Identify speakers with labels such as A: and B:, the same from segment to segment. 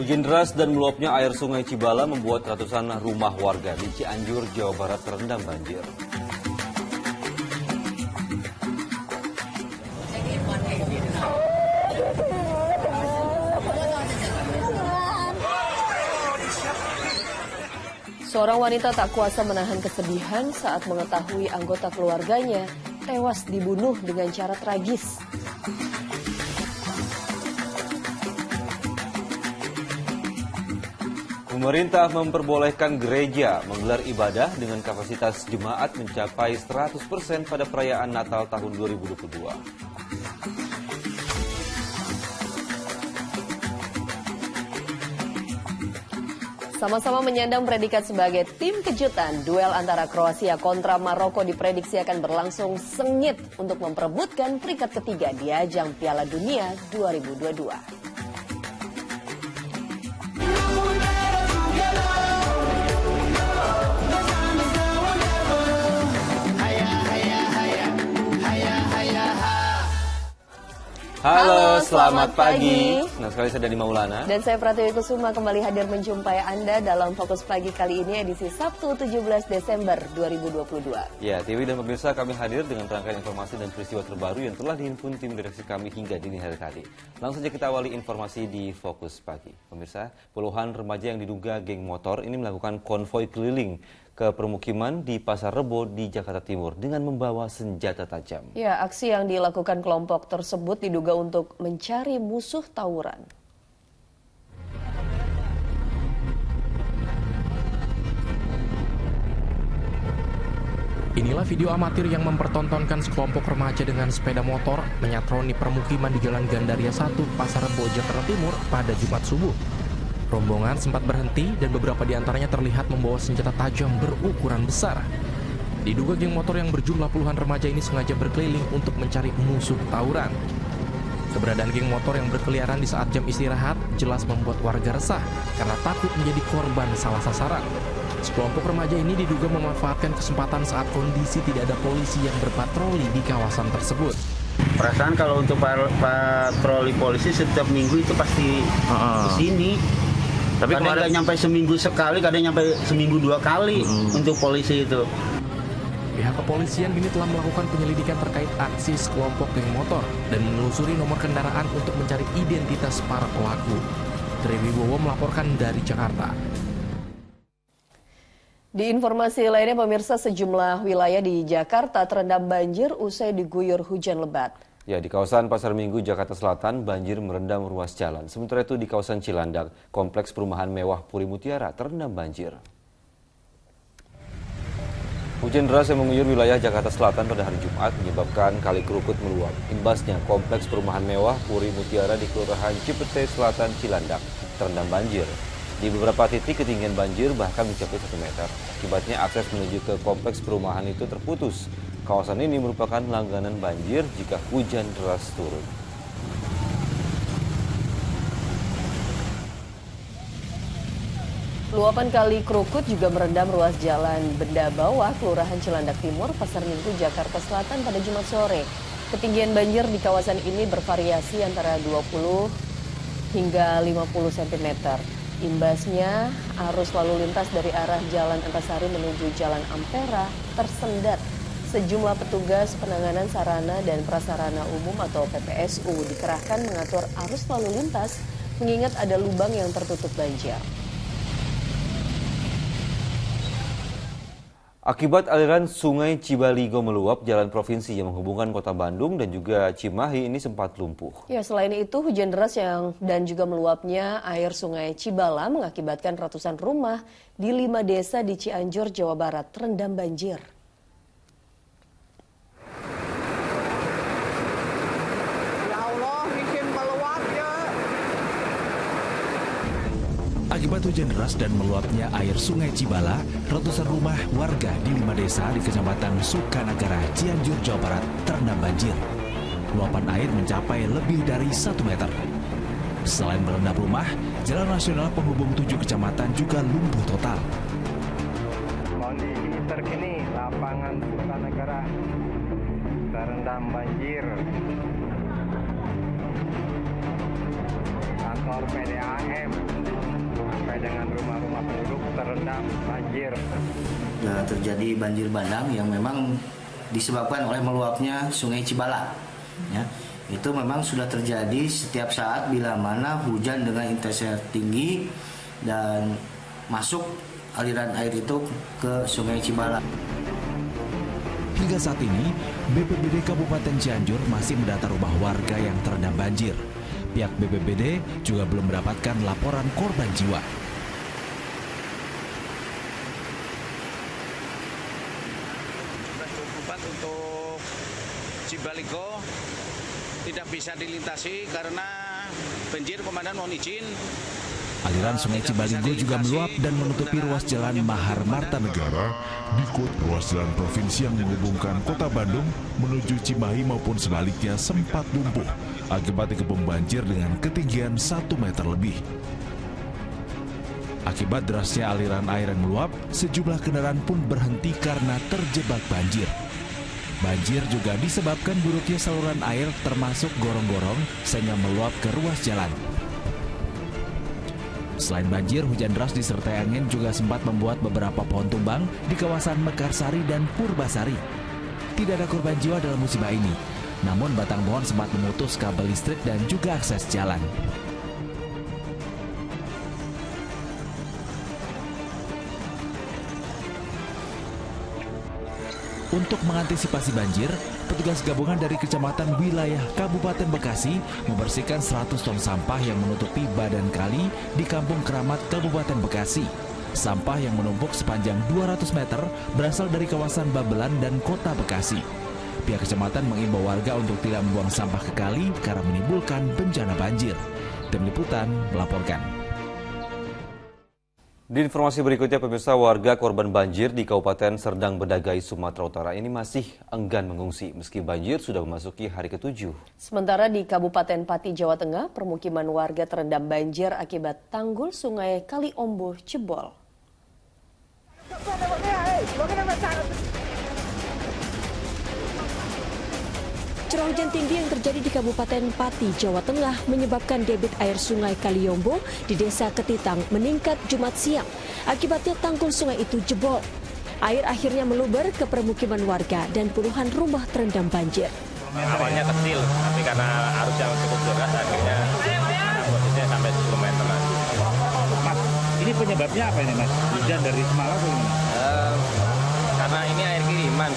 A: Hujan deras dan meluapnya air sungai Cibala membuat ratusan rumah warga di Cianjur, Jawa Barat terendam banjir.
B: Seorang wanita tak kuasa menahan kesedihan saat mengetahui anggota keluarganya tewas dibunuh dengan cara tragis.
A: Pemerintah memperbolehkan gereja menggelar ibadah dengan kapasitas jemaat mencapai 100% pada perayaan Natal tahun 2022.
B: Sama-sama menyandang predikat sebagai tim kejutan, duel antara Kroasia kontra Maroko diprediksi akan berlangsung sengit untuk memperebutkan peringkat ketiga di ajang Piala Dunia 2022.
A: Halo, selamat pagi. Senang sekali saya Dani Maulana.
B: Dan saya Pratiwi Kusuma kembali hadir menjumpai Anda dalam Fokus Pagi kali ini edisi Sabtu 17 Desember 2022.
A: Ya, TV dan pemirsa kami hadir dengan rangkaian informasi dan peristiwa terbaru yang telah dihimpun tim redaksi kami hingga dini hari tadi. Langsung saja kita awali informasi di Fokus Pagi. Pemirsa, puluhan remaja yang diduga geng motor ini melakukan konvoi keliling ke permukiman di Pasar Rebo di Jakarta Timur dengan membawa senjata tajam.
B: Ya, aksi yang dilakukan kelompok tersebut diduga untuk mencari musuh tawuran.
C: Inilah video amatir yang mempertontonkan sekelompok remaja dengan sepeda motor menyatroni permukiman di Jalan Gandaria 1, Pasar Rebo, Jakarta Timur pada Jumat subuh. Rombongan sempat berhenti dan beberapa di antaranya terlihat membawa senjata tajam berukuran besar. Diduga geng motor yang berjumlah puluhan remaja ini sengaja berkeliling untuk mencari musuh tawuran. Keberadaan geng motor yang berkeliaran di saat jam istirahat jelas membuat warga resah karena takut menjadi korban salah sasaran. Sekelompok remaja ini diduga memanfaatkan kesempatan saat kondisi tidak ada polisi yang berpatroli di kawasan tersebut.
D: Perasaan kalau untuk patroli polisi setiap minggu itu pasti ke sini. Tapi kadang nggak nyampe seminggu sekali, kadang nyampe seminggu 2 kali untuk polisi itu.
C: Pihak kepolisian kini telah melakukan penyelidikan terkait aksi sekelompok geng motor dan menelusuri nomor kendaraan untuk mencari identitas para pelaku. Tri Wibowo melaporkan dari Jakarta.
B: Di informasi lainnya, pemirsa, sejumlah wilayah di Jakarta terendam banjir usai diguyur hujan lebat.
A: Ya, di kawasan Pasar Minggu, Jakarta Selatan, banjir merendam ruas jalan. Sementara itu di kawasan Cilandak, kompleks perumahan mewah Puri Mutiara terendam banjir. Hujan deras yang mengguyur wilayah Jakarta Selatan pada hari Jumat menyebabkan Kali Krukut meluap. Imbasnya, kompleks perumahan mewah Puri Mutiara di Kelurahan Cipete Selatan, Cilandak terendam banjir. Di beberapa titik ketinggian banjir bahkan mencapai 1 meter. Akibatnya akses menuju ke kompleks perumahan itu terputus. Kawasan ini merupakan langganan banjir jika hujan deras turun.
B: Luapan Kali Krukut juga merendam ruas jalan Benda Bawah, Kelurahan Cilandak Timur, Pasar Minggu, Jakarta Selatan pada Jumat sore. Ketinggian banjir di kawasan ini bervariasi antara 20 hingga 50 cm. Imbasnya, arus lalu lintas dari arah Jalan Antasari menuju Jalan Ampera tersendat. Sejumlah petugas penanganan sarana dan prasarana umum atau PPSU dikerahkan mengatur arus lalu lintas mengingat ada lubang yang tertutup banjir.
A: Akibat aliran sungai Cibaligo meluap, jalan provinsi yang menghubungkan kota Bandung dan juga Cimahi ini sempat lumpuh.
B: Ya, selain itu hujan deras dan juga meluapnya air sungai Cibala mengakibatkan ratusan rumah di 5 desa di Cianjur, Jawa Barat terendam banjir.
E: Akibat hujan deras dan meluapnya air sungai Cibala, ratusan rumah warga di 5 desa di Kecamatan Sukanagara, Cianjur, Jawa Barat terendam banjir. Luapan air mencapai lebih dari 1 meter. Selain merendam rumah, jalan nasional penghubung 7 kecamatan juga lumpuh total.
F: Kondisi terkini lapangan Sukanagara terendam banjir. kantor PDAM sampai dengan rumah-rumah penduduk terendam banjir.
D: Terjadi banjir bandang yang memang disebabkan oleh meluapnya Sungai Cibala. Ya, itu memang sudah terjadi setiap saat bila mana hujan dengan intensitas tinggi dan masuk aliran air itu ke Sungai Cibala.
E: Hingga saat ini, BPBD Kabupaten Cianjur masih mendata rumah warga yang terendam banjir. Pihak BPBD juga belum mendapatkan laporan korban jiwa.
G: Untuk Cibaliko tidak bisa dilintasi karena banjir. Komandan mohon izin.
E: Aliran Sungai Cibalingo juga meluap dan menutupi ruas jalan Mahar Marta Negara di ruas jalan provinsi yang menghubungkan kota Bandung menuju Cimahi maupun sebaliknya sempat lumpuh akibat dikepung banjir dengan ketinggian 1 meter lebih. Akibat derasnya aliran air yang meluap, sejumlah kendaraan pun berhenti karena terjebak banjir. Banjir juga disebabkan buruknya saluran air termasuk gorong-gorong sehingga meluap ke ruas jalan. Selain banjir, hujan deras disertai angin juga sempat membuat beberapa pohon tumbang di kawasan Mekarsari dan Purbasari. Tidak ada korban jiwa dalam musibah ini, namun batang pohon sempat memutus kabel listrik dan juga akses jalan. Untuk mengantisipasi banjir, petugas gabungan dari kecamatan wilayah Kabupaten Bekasi membersihkan 100 ton sampah yang menutupi badan kali di Kampung Keramat, Kabupaten Bekasi. Sampah yang menumpuk sepanjang 200 meter berasal dari kawasan Babelan dan Kota Bekasi. Pihak kecamatan mengimbau warga untuk tidak membuang sampah ke kali karena menimbulkan bencana banjir. Tim Liputan melaporkan.
A: Di informasi berikutnya, pemirsa, warga korban banjir di Kabupaten Serdang Bedagai, Sumatera Utara ini masih enggan mengungsi meski banjir sudah memasuki hari ke-7.
B: Sementara di Kabupaten Pati, Jawa Tengah, permukiman warga terendam banjir akibat tanggul Sungai Kaliombo jebol. Curah hujan tinggi yang terjadi di Kabupaten Pati, Jawa Tengah menyebabkan debit air Sungai Kaliombo di Desa Ketitang meningkat Jumat siang. Akibatnya tanggul sungai itu jebol. Air akhirnya meluber ke permukiman warga dan puluhan rumah terendam banjir.
H: Awalnya kecil, tapi karena arus yang cukup deras akhirnya posisinya sampai 10 meter.
I: Mas, ini penyebabnya apa ini, Mas? Hujan dari semalam atau gimana?
H: Karena ini air kiriman,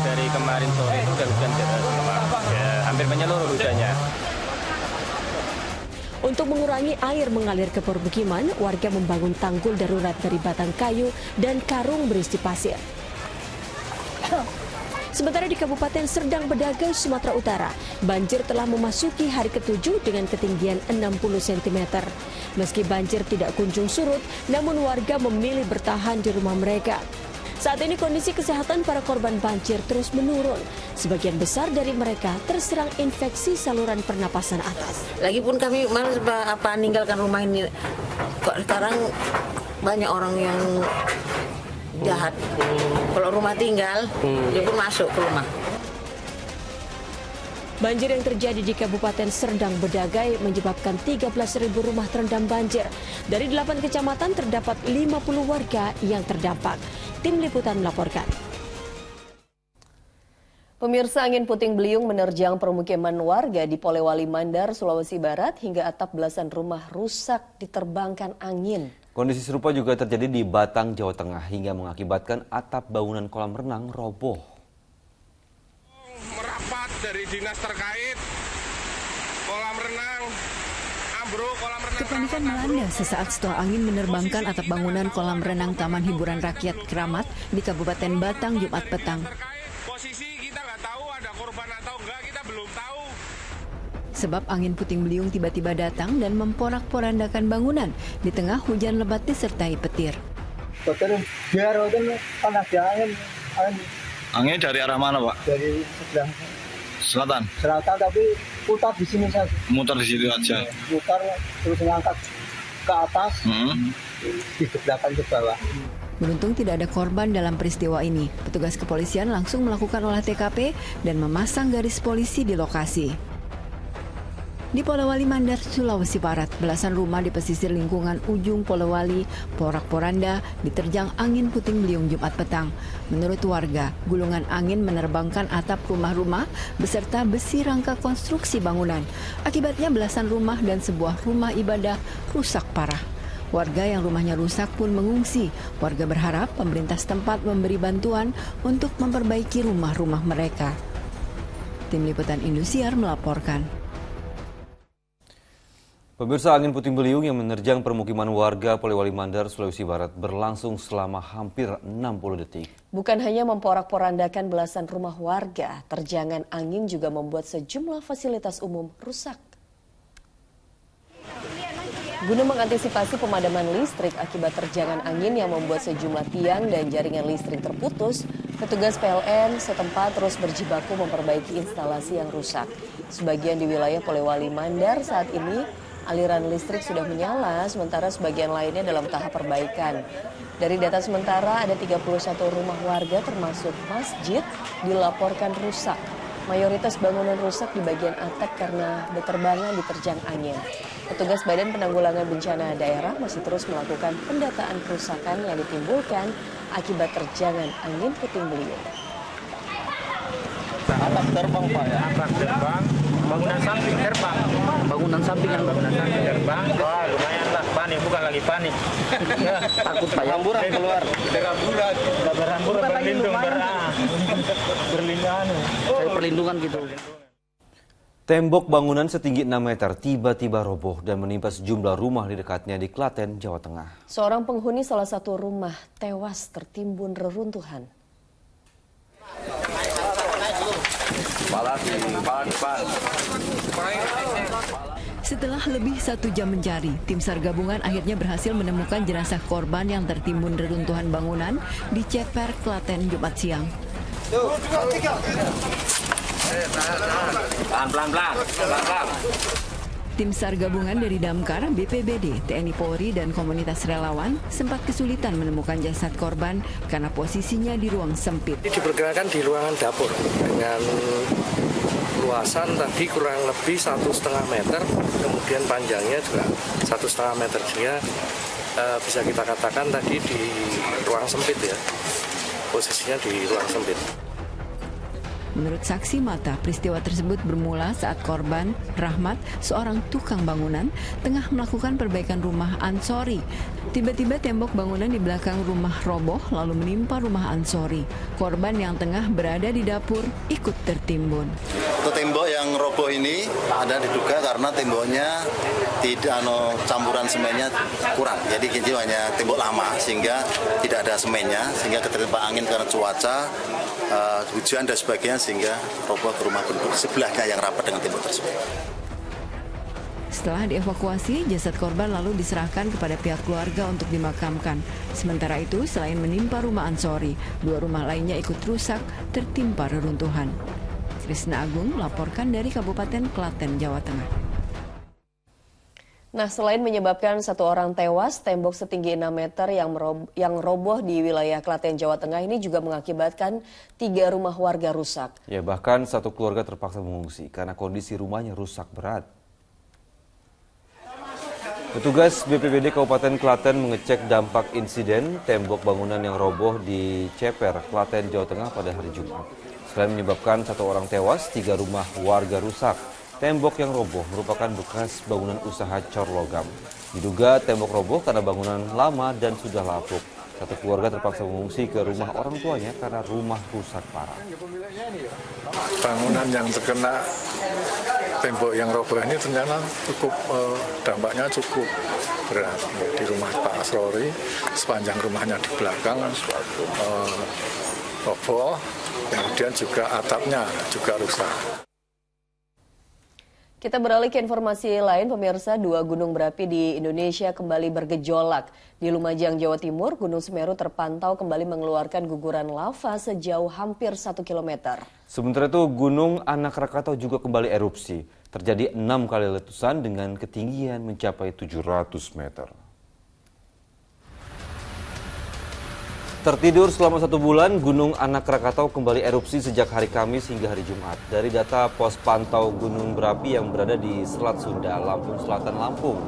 H: dari kemarin sore itu udah hujan deras, ya, hampir menyeluruh hujannya.
B: Untuk mengurangi air mengalir ke permukiman, warga membangun tanggul darurat dari batang kayu dan karung berisi pasir. Sementara di Kabupaten Serdang Bedagai, Sumatera Utara, banjir telah memasuki hari ke-7 dengan ketinggian 60 cm. Meski banjir tidak kunjung surut, namun warga memilih bertahan di rumah mereka. Saat ini kondisi kesehatan para korban banjir terus menurun. Sebagian besar dari mereka terserang infeksi saluran pernapasan atas.
J: Lagipun kami malas meninggalkan rumah ini. Kok sekarang banyak orang yang jahat. Kalau rumah tinggal, dia pun masuk ke rumah.
B: Banjir yang terjadi di Kabupaten Serdang Bedagai menyebabkan 13.000 rumah terendam banjir. Dari 8 kecamatan terdapat 50 warga yang terdampak. Tim Liputan melaporkan. Pemirsa, angin puting beliung menerjang permukiman warga di Polewali Mandar, Sulawesi Barat hingga atap belasan rumah rusak diterbangkan angin.
A: Kondisi serupa juga terjadi di Batang, Jawa Tengah hingga mengakibatkan atap bangunan kolam renang roboh.
K: Merapat dari dinas terkait, kolam renang ambruk, kolam renang.
L: Kepanikan melanda sesaat setelah angin menerbangkan atap bangunan kolam renang Taman Hiburan Rakyat Keramat di Kabupaten Batang Jumat petang.
K: Posisi kita nggak tahu ada korban atau enggak, kita belum tahu.
L: Sebab angin puting beliung tiba-tiba datang dan memporak-porandakan bangunan di tengah hujan lebat disertai petir.
M: Angin dari arah mana, Pak?
N: Dari sebelah
M: selatan.
N: Selatan, tapi putar di sini saja.
M: Mutar di situ aja.
N: Putar terus ngangkat ke atas, di belakang ke bawah.
L: Beruntung tidak ada korban dalam peristiwa ini. Petugas kepolisian langsung melakukan olah TKP dan memasang garis polisi di lokasi. Di Polewali Mandar, Sulawesi Barat, belasan rumah di pesisir lingkungan ujung Polewali, Porak-Poranda, diterjang angin puting beliung Jumat petang. Menurut warga, gulungan angin menerbangkan atap rumah-rumah beserta besi rangka konstruksi bangunan. Akibatnya belasan rumah dan sebuah rumah ibadah rusak parah. Warga yang rumahnya rusak pun mengungsi. Warga berharap pemerintah setempat memberi bantuan untuk memperbaiki rumah-rumah mereka. Tim Liputan Indosiar melaporkan.
A: Pemirsa, angin puting beliung yang menerjang permukiman warga Polewali Mandar, Sulawesi Barat berlangsung selama hampir 60 detik.
B: Bukan hanya memporak-porandakan belasan rumah warga, terjangan angin juga membuat sejumlah fasilitas umum rusak. Guna mengantisipasi pemadaman listrik akibat terjangan angin yang membuat sejumlah tiang dan jaringan listrik terputus, petugas PLN setempat terus berjibaku memperbaiki instalasi yang rusak. Sebagian di wilayah Polewali Mandar saat ini aliran listrik sudah menyala, sementara sebagian lainnya dalam tahap perbaikan. Dari data sementara, ada 31 rumah warga termasuk masjid dilaporkan rusak. Mayoritas bangunan rusak di bagian atap karena beterbangan diterjang angin. Petugas Badan Penanggulangan Bencana Daerah masih terus melakukan pendataan kerusakan yang ditimbulkan akibat terjangan angin puting beliung.
N: Atap terbang Pak ya?
H: Atap terbang, bangunan samping terbang.
N: Bangunan samping yang
H: Terbang, wah lumayan lah, panik, bukan lagi panik.
N: takut Pak ya? Hamburan keluar.
H: Berhamburan, berlindung, berlindungan.
N: Saya perlindungan gitu.
A: Tembok bangunan setinggi 6 meter tiba-tiba roboh dan menimpa sejumlah rumah di dekatnya di Klaten, Jawa Tengah.
B: Seorang penghuni salah satu rumah tewas tertimbun reruntuhan.
L: Setelah lebih 1 jam mencari, tim SAR gabungan akhirnya berhasil menemukan jenazah korban yang tertimbun reruntuhan bangunan di Ceper, Klaten, Jumat siang.
H: Pelan-pelan.
L: Tim SAR gabungan dari Damkar, BPBD, TNI Polri, dan komunitas relawan sempat kesulitan menemukan jasad korban karena posisinya di ruang sempit.
O: Diperkirakan di ruangan dapur dengan luasan tadi kurang lebih 1,5 meter, kemudian panjangnya juga 1,5 meter, sehingga bisa kita katakan tadi di ruang sempit ya, posisinya di ruang sempit.
L: Menurut saksi mata, peristiwa tersebut bermula saat korban, Rahmat, seorang tukang bangunan, tengah melakukan perbaikan rumah Ansori. Tiba-tiba tembok bangunan di belakang rumah roboh lalu menimpa rumah Ansori. Korban yang tengah berada di dapur ikut tertimbun.
P: Untuk tembok yang roboh ini ada diduga karena temboknya tidak campuran semennya kurang. Jadi hanya tembok lama sehingga tidak ada semennya, sehingga ketertimpa angin karena cuaca, hujan dan sebagainya, sehingga roboh ke rumah penduduk sebelahnya yang rapat dengan tembok tersebut.
L: Setelah dievakuasi, jasad korban lalu diserahkan kepada pihak keluarga untuk dimakamkan. Sementara itu, selain menimpa rumah Ansori, 2 rumah lainnya ikut rusak tertimpa reruntuhan. Krisna Agung melaporkan dari Kabupaten Klaten, Jawa Tengah.
B: Nah, selain menyebabkan 1 orang tewas, tembok setinggi 6 meter yang roboh di wilayah Klaten, Jawa Tengah ini juga mengakibatkan 3 rumah warga rusak.
A: Ya, bahkan 1 keluarga terpaksa mengungsi karena kondisi rumahnya rusak berat. Petugas BPBD Kabupaten Klaten mengecek dampak insiden tembok bangunan yang roboh di Ceper, Klaten, Jawa Tengah pada hari Jumat. Selain menyebabkan 1 orang tewas, 3 rumah warga rusak. Tembok yang roboh merupakan bekas bangunan usaha cor logam. Diduga tembok roboh karena bangunan lama dan sudah lapuk. 1 keluarga terpaksa mengungsi ke rumah orang tuanya karena rumah rusak parah.
Q: Bangunan yang terkena tembok yang roboh ini ternyata cukup dampaknya cukup berat. Di rumah Pak Asrori, sepanjang rumahnya di belakang roboh, kemudian juga atapnya juga rusak.
B: Kita beralih ke informasi lain, pemirsa. 2 gunung berapi di Indonesia kembali bergejolak. Di Lumajang, Jawa Timur, Gunung Semeru terpantau kembali mengeluarkan guguran lava sejauh hampir 1 kilometer.
A: Sementara itu, Gunung Anak Rakatau juga kembali erupsi. Terjadi 6 kali letusan dengan ketinggian mencapai 700 meter. Tertidur selama 1 bulan, Gunung Anak Krakatau kembali erupsi sejak hari Kamis hingga hari Jumat. Dari data pos pantau gunung berapi yang berada di Selat Sunda, Lampung Selatan, Lampung,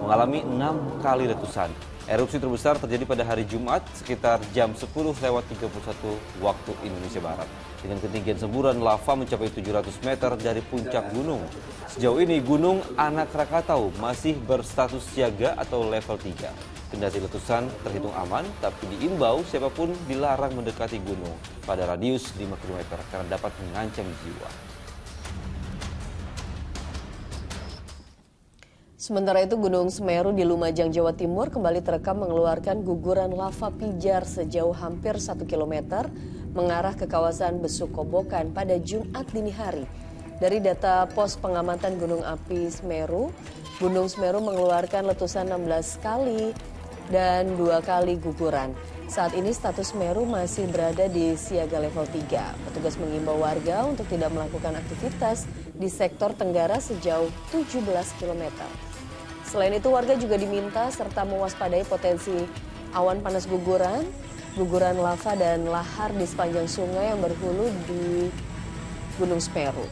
A: mengalami 6 kali letusan. Erupsi terbesar terjadi pada hari Jumat sekitar jam 10:31 waktu Indonesia Barat. Dengan ketinggian semburan lava mencapai 700 meter dari puncak gunung. Sejauh ini Gunung Anak Krakatau masih berstatus siaga atau level 3. Kendati letusan terhitung aman, tapi diimbau siapapun dilarang mendekati gunung pada radius 5 km karena dapat mengancam jiwa.
B: Sementara itu Gunung Semeru di Lumajang, Jawa Timur kembali terekam mengeluarkan guguran lava pijar sejauh hampir 1 km mengarah ke kawasan Besuk Kobokan pada Jumat dini hari. Dari data pos pengamatan Gunung Api Semeru, Gunung Semeru mengeluarkan letusan 16 kali dan 2 kali guguran. Saat ini status Semeru masih berada di siaga level 3. Petugas mengimbau warga untuk tidak melakukan aktivitas di sektor Tenggara sejauh 17 km. Selain itu warga juga diminta serta mewaspadai potensi awan panas guguran, guguran lava dan lahar di sepanjang sungai yang berhulu di Gunung Semeru.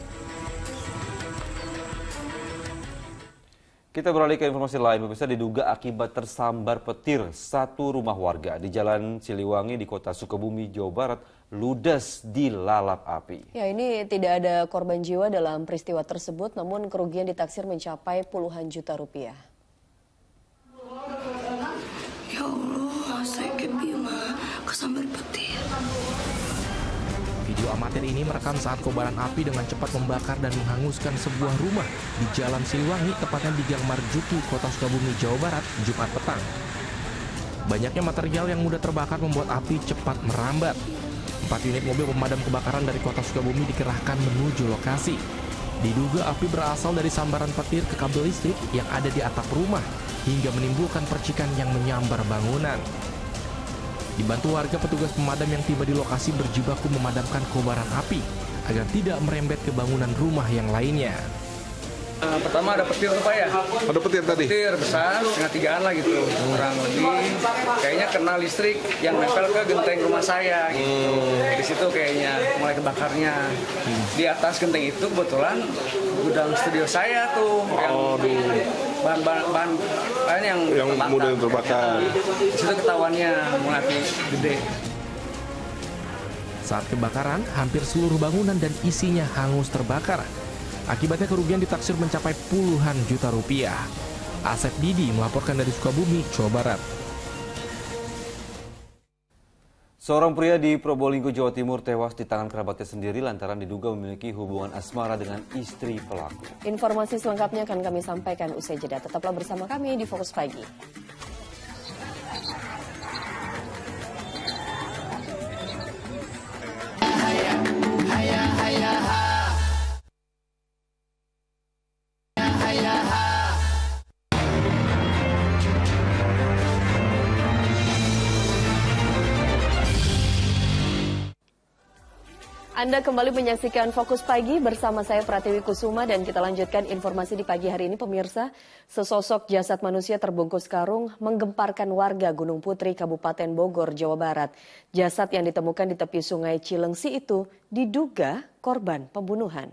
A: Kita beralih ke informasi lain, pemirsa. Diduga akibat tersambar petir, 1 rumah warga di Jalan Siliwangi di Kota Sukabumi, Jawa Barat, ludes dilalap api.
B: Ya, ini tidak ada korban jiwa dalam peristiwa tersebut, namun kerugian ditaksir mencapai puluhan juta rupiah.
R: Ya Allah, saya kebima kesambar petir.
C: Video amatir ini merekam saat kobaran api dengan cepat membakar dan menghanguskan sebuah rumah di Jalan Siliwangi, tepatnya di Gang Marjuki, Kota Sukabumi, Jawa Barat, Jumat petang. Banyaknya material yang mudah terbakar membuat api cepat merambat. 4 unit mobil pemadam kebakaran dari Kota Sukabumi dikerahkan menuju lokasi. Diduga api berasal dari sambaran petir ke kabel listrik yang ada di atap rumah hingga menimbulkan percikan yang menyambar bangunan. Dibantu warga, petugas pemadam yang tiba di lokasi berjibaku memadamkan kobaran api agar tidak merembet ke bangunan rumah yang lainnya.
S: Pertama ada petir tuh Pak ya?
T: Ada petir tadi?
S: Petir besar, 2,5 lah gitu. Kurang lebih kayaknya kena listrik yang nempel ke genteng rumah saya gitu. Di situ kayaknya mulai kebakarnya. Di atas genteng itu kebetulan gudang studio saya tuh yang bahan yang
T: mudah terbakar.
S: Di situ ketahuannya mulai api gede.
C: Saat kebakaran, hampir seluruh bangunan dan isinya hangus terbakar. Akibatnya kerugian ditaksir mencapai puluhan juta rupiah. Asep Didi melaporkan dari Sukabumi, Jawa Barat.
A: Seorang pria di Probolinggo, Jawa Timur tewas di tangan kerabatnya sendiri lantaran diduga memiliki hubungan asmara dengan istri pelaku.
B: Informasi selengkapnya akan kami sampaikan usai jeda. Tetaplah bersama kami di Fokus Pagi. Anda kembali menyaksikan Fokus Pagi bersama saya Pratiwi Kusuma dan kita lanjutkan informasi di pagi hari ini pemirsa. Sesosok jasad manusia terbungkus karung menggemparkan warga Gunung Putri, Kabupaten Bogor, Jawa Barat. Jasad yang ditemukan di tepi sungai Cilengsi itu diduga korban pembunuhan.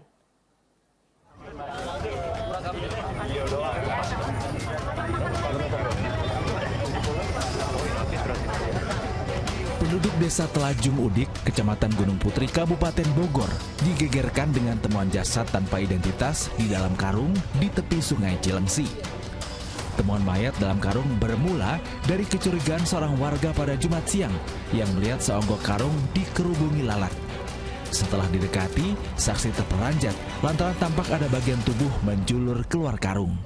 E: Penduduk desa Telajung Udik, Kecamatan Gunung Putri, Kabupaten Bogor, digegerkan dengan temuan jasad tanpa identitas di dalam karung di tepi sungai Cilengsi. Temuan mayat dalam karung bermula dari kecurigaan seorang warga pada Jumat siang yang melihat seonggok karung dikerubungi lalat. Setelah didekati, saksi terperanjat lantaran tampak ada bagian tubuh menjulur keluar karung.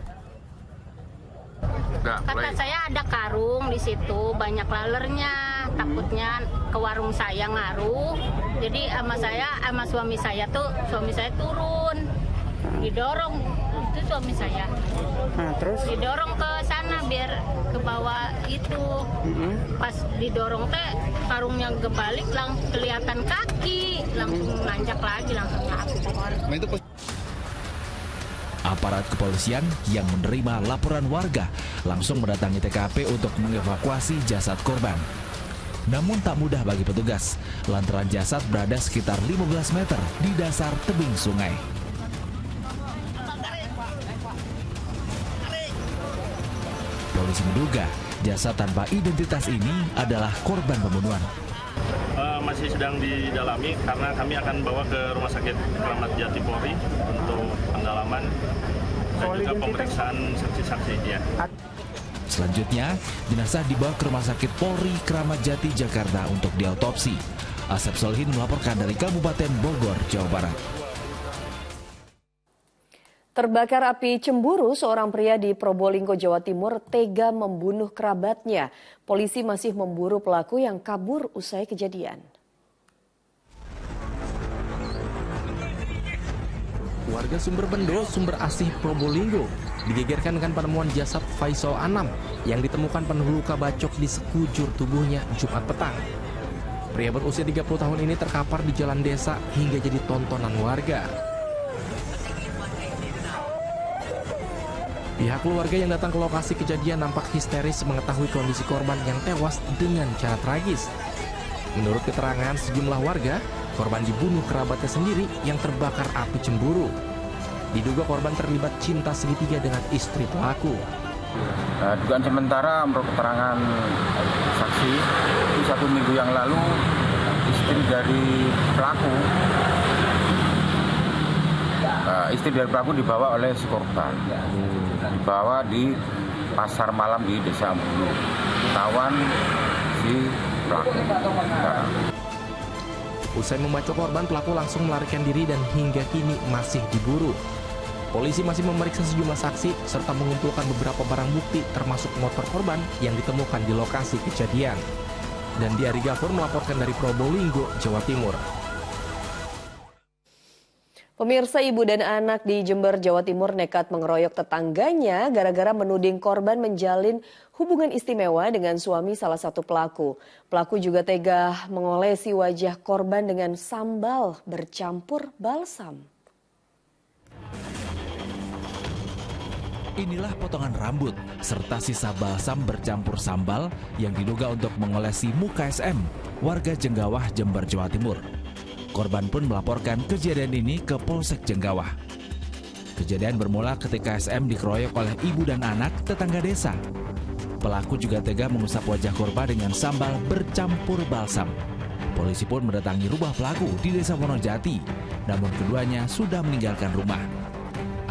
U: Kata saya ada karung di situ, banyak lalernya. Takutnya ke warung saya ngaruh. Jadi sama suami saya turun. Didorong itu suami saya.
V: Nah, terus
U: didorong ke sana biar ke bawah itu. Pas didorong teh karungnya kebalik, langsung kelihatan kaki, langsung nanjak lagi, langsung kabur.
E: Aparat kepolisian yang menerima laporan warga langsung mendatangi TKP untuk mengevakuasi jasad korban. Namun tak mudah bagi petugas, lantaran jasad berada sekitar 15 meter di dasar tebing sungai. Polisi menduga jasad tanpa identitas ini adalah korban pembunuhan.
F: Masih sedang didalami karena kami akan bawa ke Rumah Sakit Kramat Jati Polri untuk pendalaman dan juga pemeriksaan saksi-saksi. Ya.
E: Selanjutnya, jenazah dibawa ke Rumah Sakit Polri Kramat Jati Jakarta untuk diautopsi. Asep Solihin melaporkan dari Kabupaten Bogor, Jawa Barat.
B: Terbakar api cemburu, seorang pria di Probolinggo, Jawa Timur tega membunuh kerabatnya. Polisi masih memburu pelaku yang kabur usai kejadian.
C: Warga Sumberbendo, Sumber Asih, Probolinggo digegerkan dengan penemuan jasad Faisal Anam yang ditemukan penuh luka bacok di sekujur tubuhnya Jumat petang. Pria berusia 30 tahun ini terkapar di jalan desa hingga jadi tontonan warga. Pihak keluarga yang datang ke lokasi kejadian nampak histeris mengetahui kondisi korban yang tewas dengan cara tragis. Menurut keterangan sejumlah warga, korban dibunuh kerabatnya sendiri yang terbakar api cemburu. Diduga korban terlibat cinta segitiga dengan istri pelaku.
V: Dugaan sementara menurut keterangan saksi, itu 1 minggu yang lalu istri dari pelaku dibawa oleh si korban. Dibawa di pasar malam di Desa Ambulu. Tawan si pelaku.
C: Usai membacok korban, pelaku langsung melarikan diri dan hingga kini masih diburu. Polisi masih memeriksa sejumlah saksi serta mengumpulkan beberapa barang bukti termasuk motor korban yang ditemukan di lokasi kejadian. Dan Diari Gafur melaporkan dari Probolinggo, Jawa Timur.
B: Pemirsa, ibu dan anak di Jember, Jawa Timur nekat mengeroyok tetangganya gara-gara menuding korban menjalin hubungan istimewa dengan suami salah satu pelaku. Pelaku juga tega mengolesi wajah korban dengan sambal bercampur balsam.
E: Inilah potongan rambut serta sisa balsam bercampur sambal yang diduga untuk mengolesi muka SM, warga Jenggawah, Jember, Jawa Timur. Korban pun melaporkan kejadian ini ke Polsek Jenggawah. Kejadian bermula ketika SM dikeroyok oleh ibu dan anak tetangga desa. Pelaku juga tega mengusap wajah korban dengan sambal bercampur balsam. Polisi pun mendatangi rumah pelaku di Desa Wonojati, namun keduanya sudah meninggalkan rumah.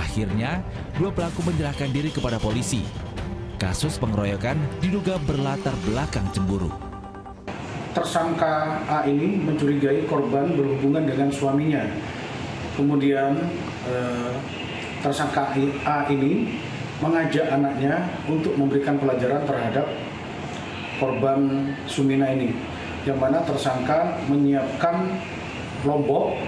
E: Akhirnya, 2 pelaku menyerahkan diri kepada polisi. Kasus pengeroyokan diduga berlatar belakang cemburu.
W: Tersangka A ini mencurigai korban berhubungan dengan suaminya. Kemudian tersangka A ini mengajak anaknya untuk memberikan pelajaran terhadap korban Sumina ini, yang mana tersangka menyiapkan lombok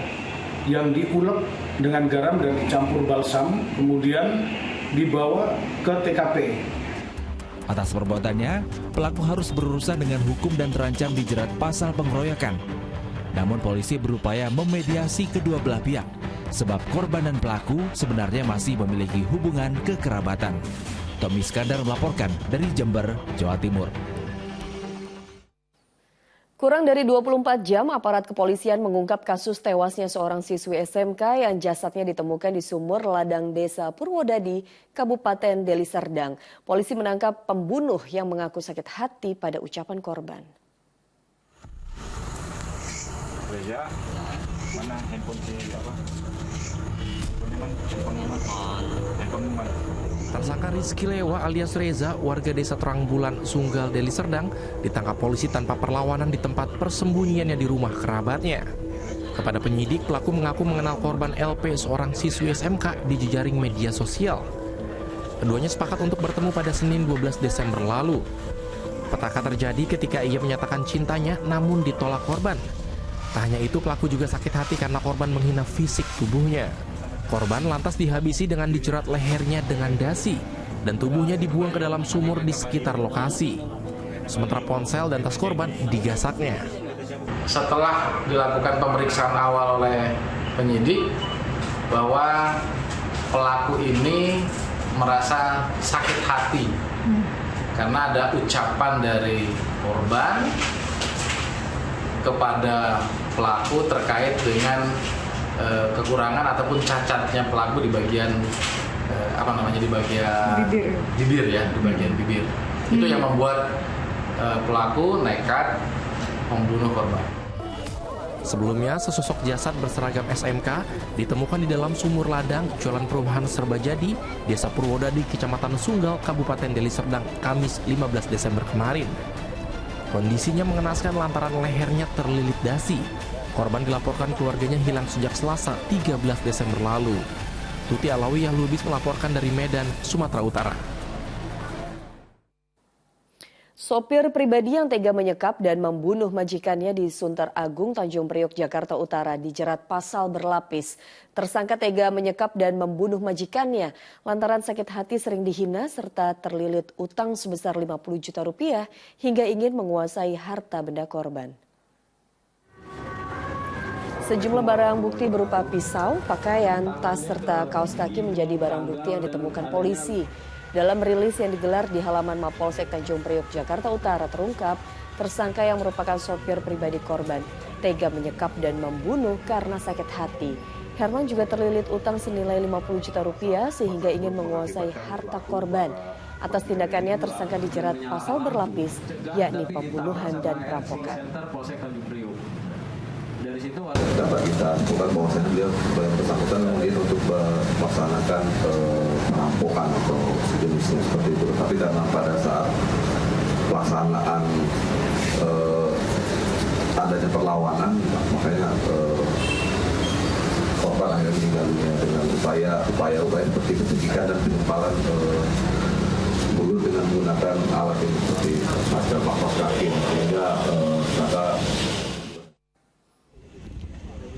W: yang diulek dengan garam dan dicampur balsam, kemudian dibawa ke TKP.
E: Atas perbuatannya, pelaku harus berurusan dengan hukum dan terancam dijerat pasal pengeroyokan. Namun polisi berupaya memediasi kedua belah pihak, sebab korban dan pelaku sebenarnya masih memiliki hubungan kekerabatan. Tommy Iskandar melaporkan dari Jember, Jawa Timur.
B: Kurang dari 24 jam, aparat kepolisian mengungkap kasus tewasnya seorang siswi SMK yang jasadnya ditemukan di sumur ladang Desa Purwodadi, Kabupaten Deli Serdang. Polisi menangkap pembunuh yang mengaku sakit hati pada ucapan korban.
I: Reza, mana handphone apa?
C: Tersangka Rizky Lewa alias Reza, warga Desa Terang Bulan, Sunggal, Deli Serdang, ditangkap polisi tanpa perlawanan di tempat persembunyiannya di rumah kerabatnya. Kepada penyidik, pelaku mengaku mengenal korban LP, seorang siswi SMK, di jejaring media sosial. Keduanya sepakat untuk bertemu pada Senin 12 Desember lalu. Petaka terjadi ketika ia menyatakan cintanya namun ditolak korban. Tak hanya itu, pelaku juga sakit hati karena korban menghina fisik tubuhnya. Korban lantas dihabisi dengan dijerat lehernya dengan dasi dan tubuhnya dibuang ke dalam sumur di sekitar lokasi. Sementara ponsel dan tas korban digasaknya.
X: Setelah dilakukan pemeriksaan awal oleh penyidik bahwa pelaku ini merasa sakit hati karena ada ucapan dari korban kepada pelaku terkait dengan kekurangan ataupun cacatnya pelaku di bagian di bagian bibir ya, di bagian bibir. Itu yang membuat pelaku nekat membunuh korban.
C: Sebelumnya, sesosok jasad berseragam SMK ditemukan di dalam sumur ladang Jalan Perumahan Serbajadi, Desa Purwodadi, Kecamatan Sunggal, Kabupaten Deli Serdang, Kamis 15 Desember kemarin. Kondisinya mengenaskan lantaran lehernya terlilit dasi. Korban dilaporkan keluarganya hilang sejak Selasa 13 Desember lalu. Tuti Alawiyah Lubis melaporkan dari Medan, Sumatera Utara.
B: Sopir pribadi yang tega menyekap dan membunuh majikannya di Sunter Agung, Tanjung Priok, Jakarta Utara dijerat pasal berlapis. Tersangka tega menyekap dan membunuh majikannya lantaran sakit hati sering dihina serta terlilit utang sebesar 50 juta rupiah hingga ingin menguasai harta benda korban. Sejumlah barang bukti berupa pisau, pakaian, tas, serta kaos kaki menjadi barang bukti yang ditemukan polisi. Dalam rilis yang digelar di halaman Mapolsek Tanjung Priok, Jakarta Utara terungkap, tersangka yang merupakan sopir pribadi korban tega menyekap dan membunuh karena sakit hati. Herman juga terlilit utang senilai 50 juta rupiah sehingga ingin menguasai harta korban. Atas tindakannya tersangka dijerat pasal berlapis, yakni pembunuhan dan perampokan.
D: Data kita bukan bahwasanya beliau bersangkutan kemudian untuk melaksanakan perampokan atau sejenisnya seperti itu. Tapi karena pada saat pelaksanaan adanya perlawanan, makanya korban akhirnya meninggal dunia dengan upaya seperti pencegahan dan penyempalan bunuh dengan menggunakan alat yang seperti masker kaos kaki sehingga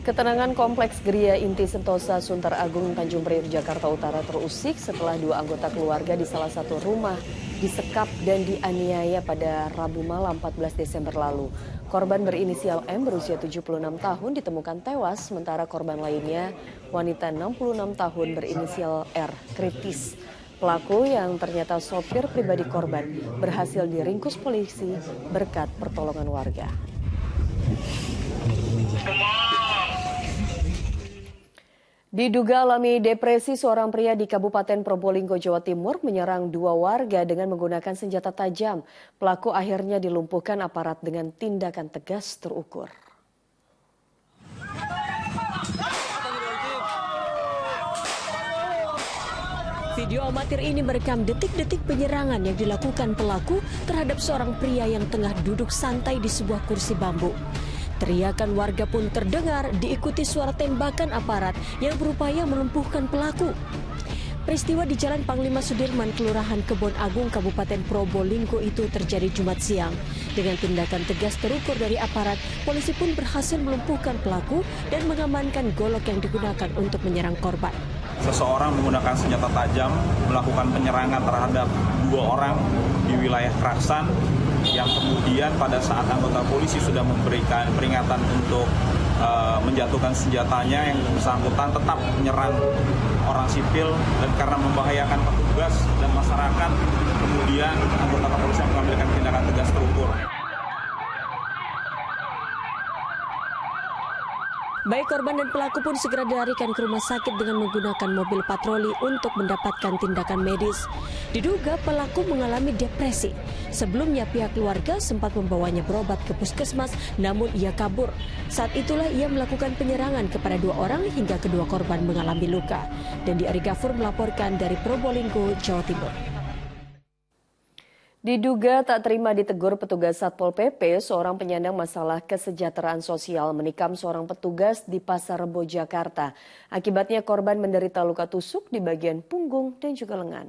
B: Ketenangan Kompleks Geria Inti Sentosa Sunter Agung Tanjung Priok Jakarta Utara terusik setelah 2 anggota keluarga di salah satu rumah disekap dan dianiaya pada Rabu malam 14 Desember lalu. Korban berinisial M berusia 76 tahun ditemukan tewas, sementara korban lainnya wanita 66 tahun berinisial R kritis. Pelaku yang ternyata sopir pribadi korban berhasil diringkus polisi berkat pertolongan warga. Diduga alami depresi, seorang pria di Kabupaten Probolinggo, Jawa Timur menyerang 2 warga dengan menggunakan senjata tajam. Pelaku akhirnya dilumpuhkan aparat dengan tindakan tegas terukur.
G: Video amatir ini merekam detik-detik penyerangan yang dilakukan pelaku terhadap seorang pria yang tengah duduk santai di sebuah kursi bambu. Teriakan warga pun terdengar diikuti suara tembakan aparat yang berupaya melumpuhkan pelaku. Peristiwa di Jalan Panglima Sudirman, Kelurahan Kebon Agung, Kabupaten Probolinggo itu terjadi Jumat siang. Dengan tindakan tegas terukur dari aparat, polisi pun berhasil melumpuhkan pelaku dan mengamankan golok yang digunakan untuk menyerang korban.
J: Seseorang menggunakan senjata tajam melakukan penyerangan terhadap 2 orang di wilayah Kraksan, yang kemudian pada saat anggota polisi sudah memberikan peringatan untuk menjatuhkan senjatanya, yang bersangkutan tetap menyerang orang sipil dan karena membahayakan petugas dan masyarakat, kemudian anggota kepolisian mengambil tindakan tegas terukur.
G: Baik korban dan pelaku pun segera dilarikan ke rumah sakit dengan menggunakan mobil patroli untuk mendapatkan tindakan medis. Diduga pelaku mengalami depresi. Sebelumnya pihak keluarga sempat membawanya berobat ke puskesmas, namun ia kabur. Saat itulah ia melakukan penyerangan kepada 2 orang hingga kedua korban mengalami luka. Dan Ari Gafur melaporkan dari Probolinggo, Jawa Timur.
B: Diduga tak terima ditegur petugas Satpol PP, seorang penyandang masalah kesejahteraan sosial menikam seorang petugas di Pasar Rebo, Jakarta. Akibatnya korban menderita luka tusuk di bagian punggung dan juga lengan.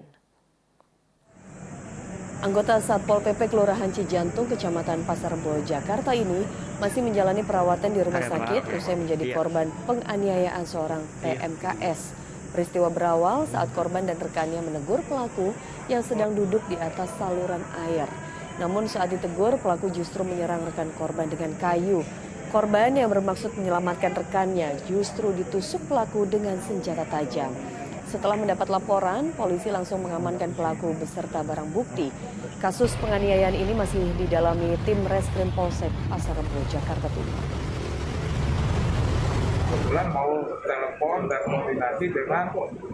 B: Anggota Satpol PP Kelurahan Cijantung, Kecamatan Pasar Rebo, Jakarta ini masih menjalani perawatan di rumah sakit usai menjadi korban penganiayaan seorang PMKS. Peristiwa berawal saat korban dan rekannya menegur pelaku yang sedang duduk di atas saluran air. Namun saat ditegur, pelaku justru menyerang rekan korban dengan kayu. Korban yang bermaksud menyelamatkan rekannya justru ditusuk pelaku dengan senjata tajam. Setelah mendapat laporan, polisi langsung mengamankan pelaku beserta barang bukti. Kasus penganiayaan ini masih didalami tim Reskrim Polsek Pasar Rebo, Jakarta Timur.
H: Kebetulan mau telepon dan koordinasi dengan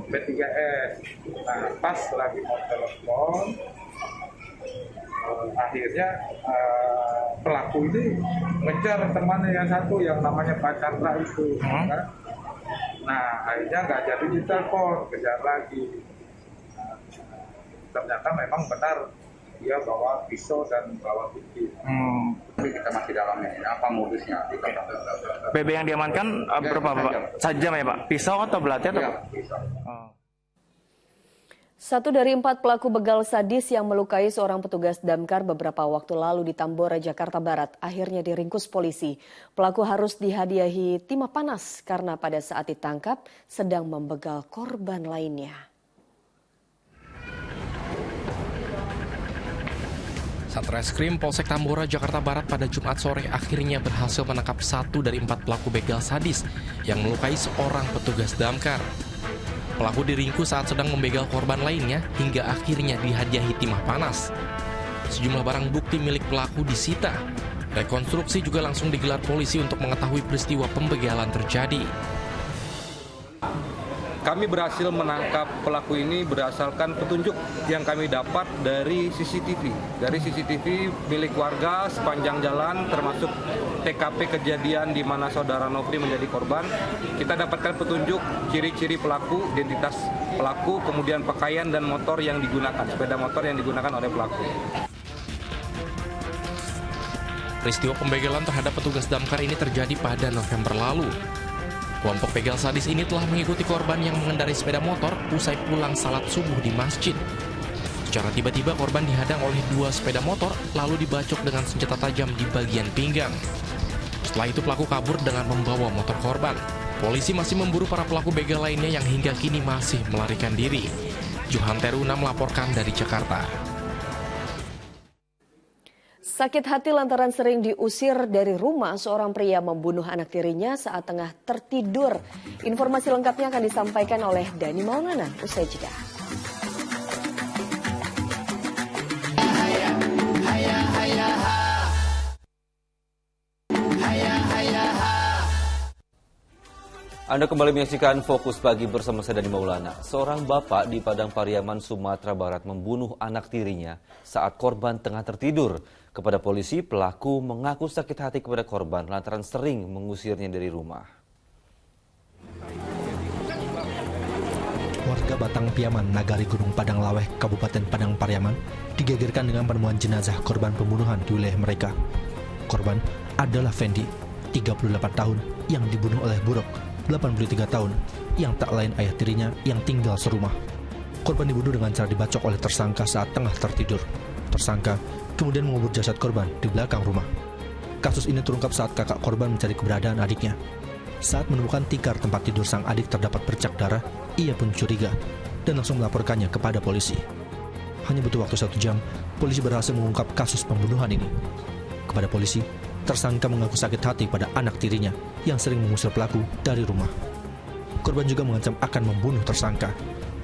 H: P3S. Nah, pas lagi mau telepon, akhirnya pelaku ini ngejar temannya yang satu yang namanya Pak Chandra itu. Kan? Nah, akhirnya nggak jadi ditelepon, kejar lagi. Nah, ternyata memang benar dia bawa pisau dan bawa bukti. Tapi kita masih dalamnya, apa modusnya?
K: BB yang diamankan berapa Pak? Sajam ya Pak? Pisau atau belati atau? Ya, pisau.
B: Satu dari 4 pelaku begal sadis yang melukai seorang petugas damkar beberapa waktu lalu di Tambora, Jakarta Barat akhirnya diringkus polisi. Pelaku harus dihadiahi timah panas karena pada saat ditangkap sedang membegal korban lainnya.
C: Satreskrim Polsek Tambora, Jakarta Barat pada Jumat sore akhirnya berhasil menangkap 1 dari 4 pelaku begal sadis yang melukai seorang petugas damkar. Pelaku diringkus saat sedang membegal korban lainnya hingga akhirnya dihadiahi timah panas. Sejumlah barang bukti milik pelaku disita. Rekonstruksi juga langsung digelar polisi untuk mengetahui peristiwa pembegalan terjadi.
M: Kami berhasil menangkap pelaku ini berdasarkan petunjuk yang kami dapat dari CCTV. Dari CCTV milik warga sepanjang jalan termasuk TKP kejadian di mana saudara Nofri menjadi korban. Kita dapatkan petunjuk ciri-ciri pelaku, identitas pelaku, kemudian pakaian dan motor yang digunakan, sepeda motor yang digunakan oleh pelaku.
C: Peristiwa pembegalan terhadap petugas damkar ini terjadi pada November lalu. Kelompok begal sadis ini telah mengikuti korban yang mengendarai sepeda motor usai pulang salat subuh di masjid. Secara tiba-tiba korban dihadang oleh 2 sepeda motor lalu dibacok dengan senjata tajam di bagian pinggang. Setelah itu pelaku kabur dengan membawa motor korban. Polisi masih memburu para pelaku begal lainnya yang hingga kini masih melarikan diri. Johan Teruna melaporkan dari Jakarta.
B: Sakit hati lantaran sering diusir dari rumah, seorang pria membunuh anak tirinya saat tengah tertidur. Informasi lengkapnya akan disampaikan oleh Dani Maulana usai jeda.
A: Anda kembali menyaksikan Fokus Pagi bersama saya Dani Maulana. Seorang bapak di Padang Pariaman, Sumatera Barat membunuh anak tirinya saat korban tengah tertidur. Kepada polisi, pelaku mengaku sakit hati kepada korban lantaran sering mengusirnya dari rumah.
N: Warga Batang Piaman, Nagari Gunung Padang Laweh, Kabupaten Padang Pariaman, digegerkan dengan penemuan jenazah korban pembunuhan di wilayah mereka. Korban adalah Fendi, 38 tahun, yang dibunuh oleh Buruk, 83 tahun, yang tak lain ayah tirinya yang tinggal serumah. Korban dibunuh dengan cara dibacok oleh tersangka saat tengah tertidur. Tersangka kemudian mengubur jasad korban di belakang rumah. Kasus ini terungkap saat kakak korban mencari keberadaan adiknya. Saat menemukan tikar tempat tidur sang adik terdapat bercak darah, ia pun curiga dan langsung melaporkannya kepada polisi. Hanya butuh waktu 1 jam, polisi berhasil mengungkap kasus pembunuhan ini. Kepada polisi, tersangka mengaku sakit hati pada anak tirinya yang sering mengusir pelaku dari rumah. Korban juga mengancam akan membunuh tersangka.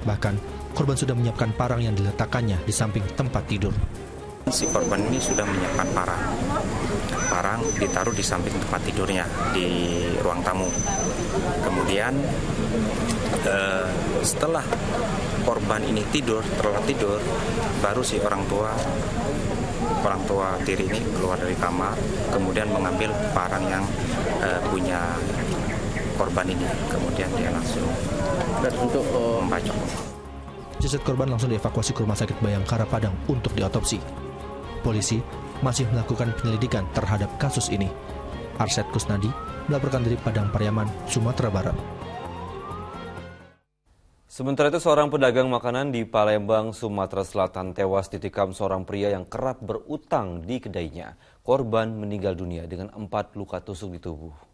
N: Bahkan, korban sudah menyiapkan parang yang diletakkannya di samping tempat tidur.
Y: Si korban ini sudah menyiapkan parang. Parang ditaruh di samping tempat tidurnya di ruang tamu. Kemudian setelah korban ini terlelap tidur, baru si orang tua tiri ini keluar dari kamar, kemudian mengambil parang yang punya korban ini, kemudian dia langsung untuk membacok.
N: Jasad korban langsung dievakuasi ke Rumah Sakit Bayangkara Padang untuk diotopsi. Polisi masih melakukan penyelidikan terhadap kasus ini. Arsyad Kusnadi melaporkan dari Padang Pariaman, Sumatera Barat.
A: Sementara itu, seorang pedagang makanan di Palembang, Sumatera Selatan tewas ditikam seorang pria yang kerap berutang di kedainya. Korban meninggal dunia dengan 4 luka tusuk di tubuh.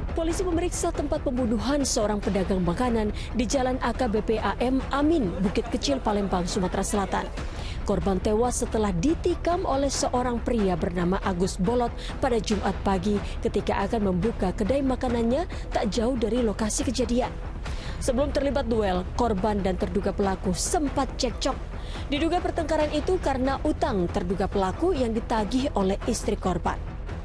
G: Polisi memeriksa tempat pembunuhan seorang pedagang makanan di Jalan AKBP AM Amin, Bukit Kecil, Palembang, Sumatera Selatan. korban tewas setelah ditikam oleh seorang pria bernama Agus Bolot pada Jumat pagi ketika akan membuka kedai makanannya tak jauh dari lokasi kejadian. Sebelum terlibat duel, korban dan terduga pelaku sempat cekcok. Diduga pertengkaran itu karena utang terduga pelaku yang ditagih oleh istri korban.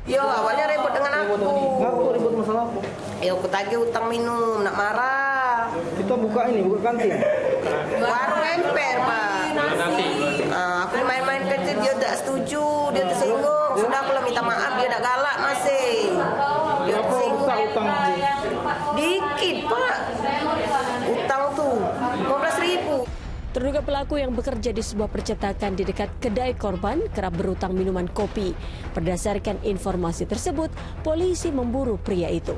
L: Yo, awalnya ribut dengan aku. Ngaku ribut masalah apa? Yo, aku tagih utang minum, nak marah.
O: Kita buka kantin?
L: Warung emper, Pak. Aku main-main kecil, dia tak setuju, dia tersinggung. Sudah aku minta maaf, dia tak galak masih. Dia tersinggung. Dikit, Pak. Utang tuh, 15.000.
G: Terduga pelaku yang bekerja di sebuah percetakan di dekat kedai korban kerap berutang minuman kopi. Berdasarkan informasi tersebut, polisi memburu pria itu.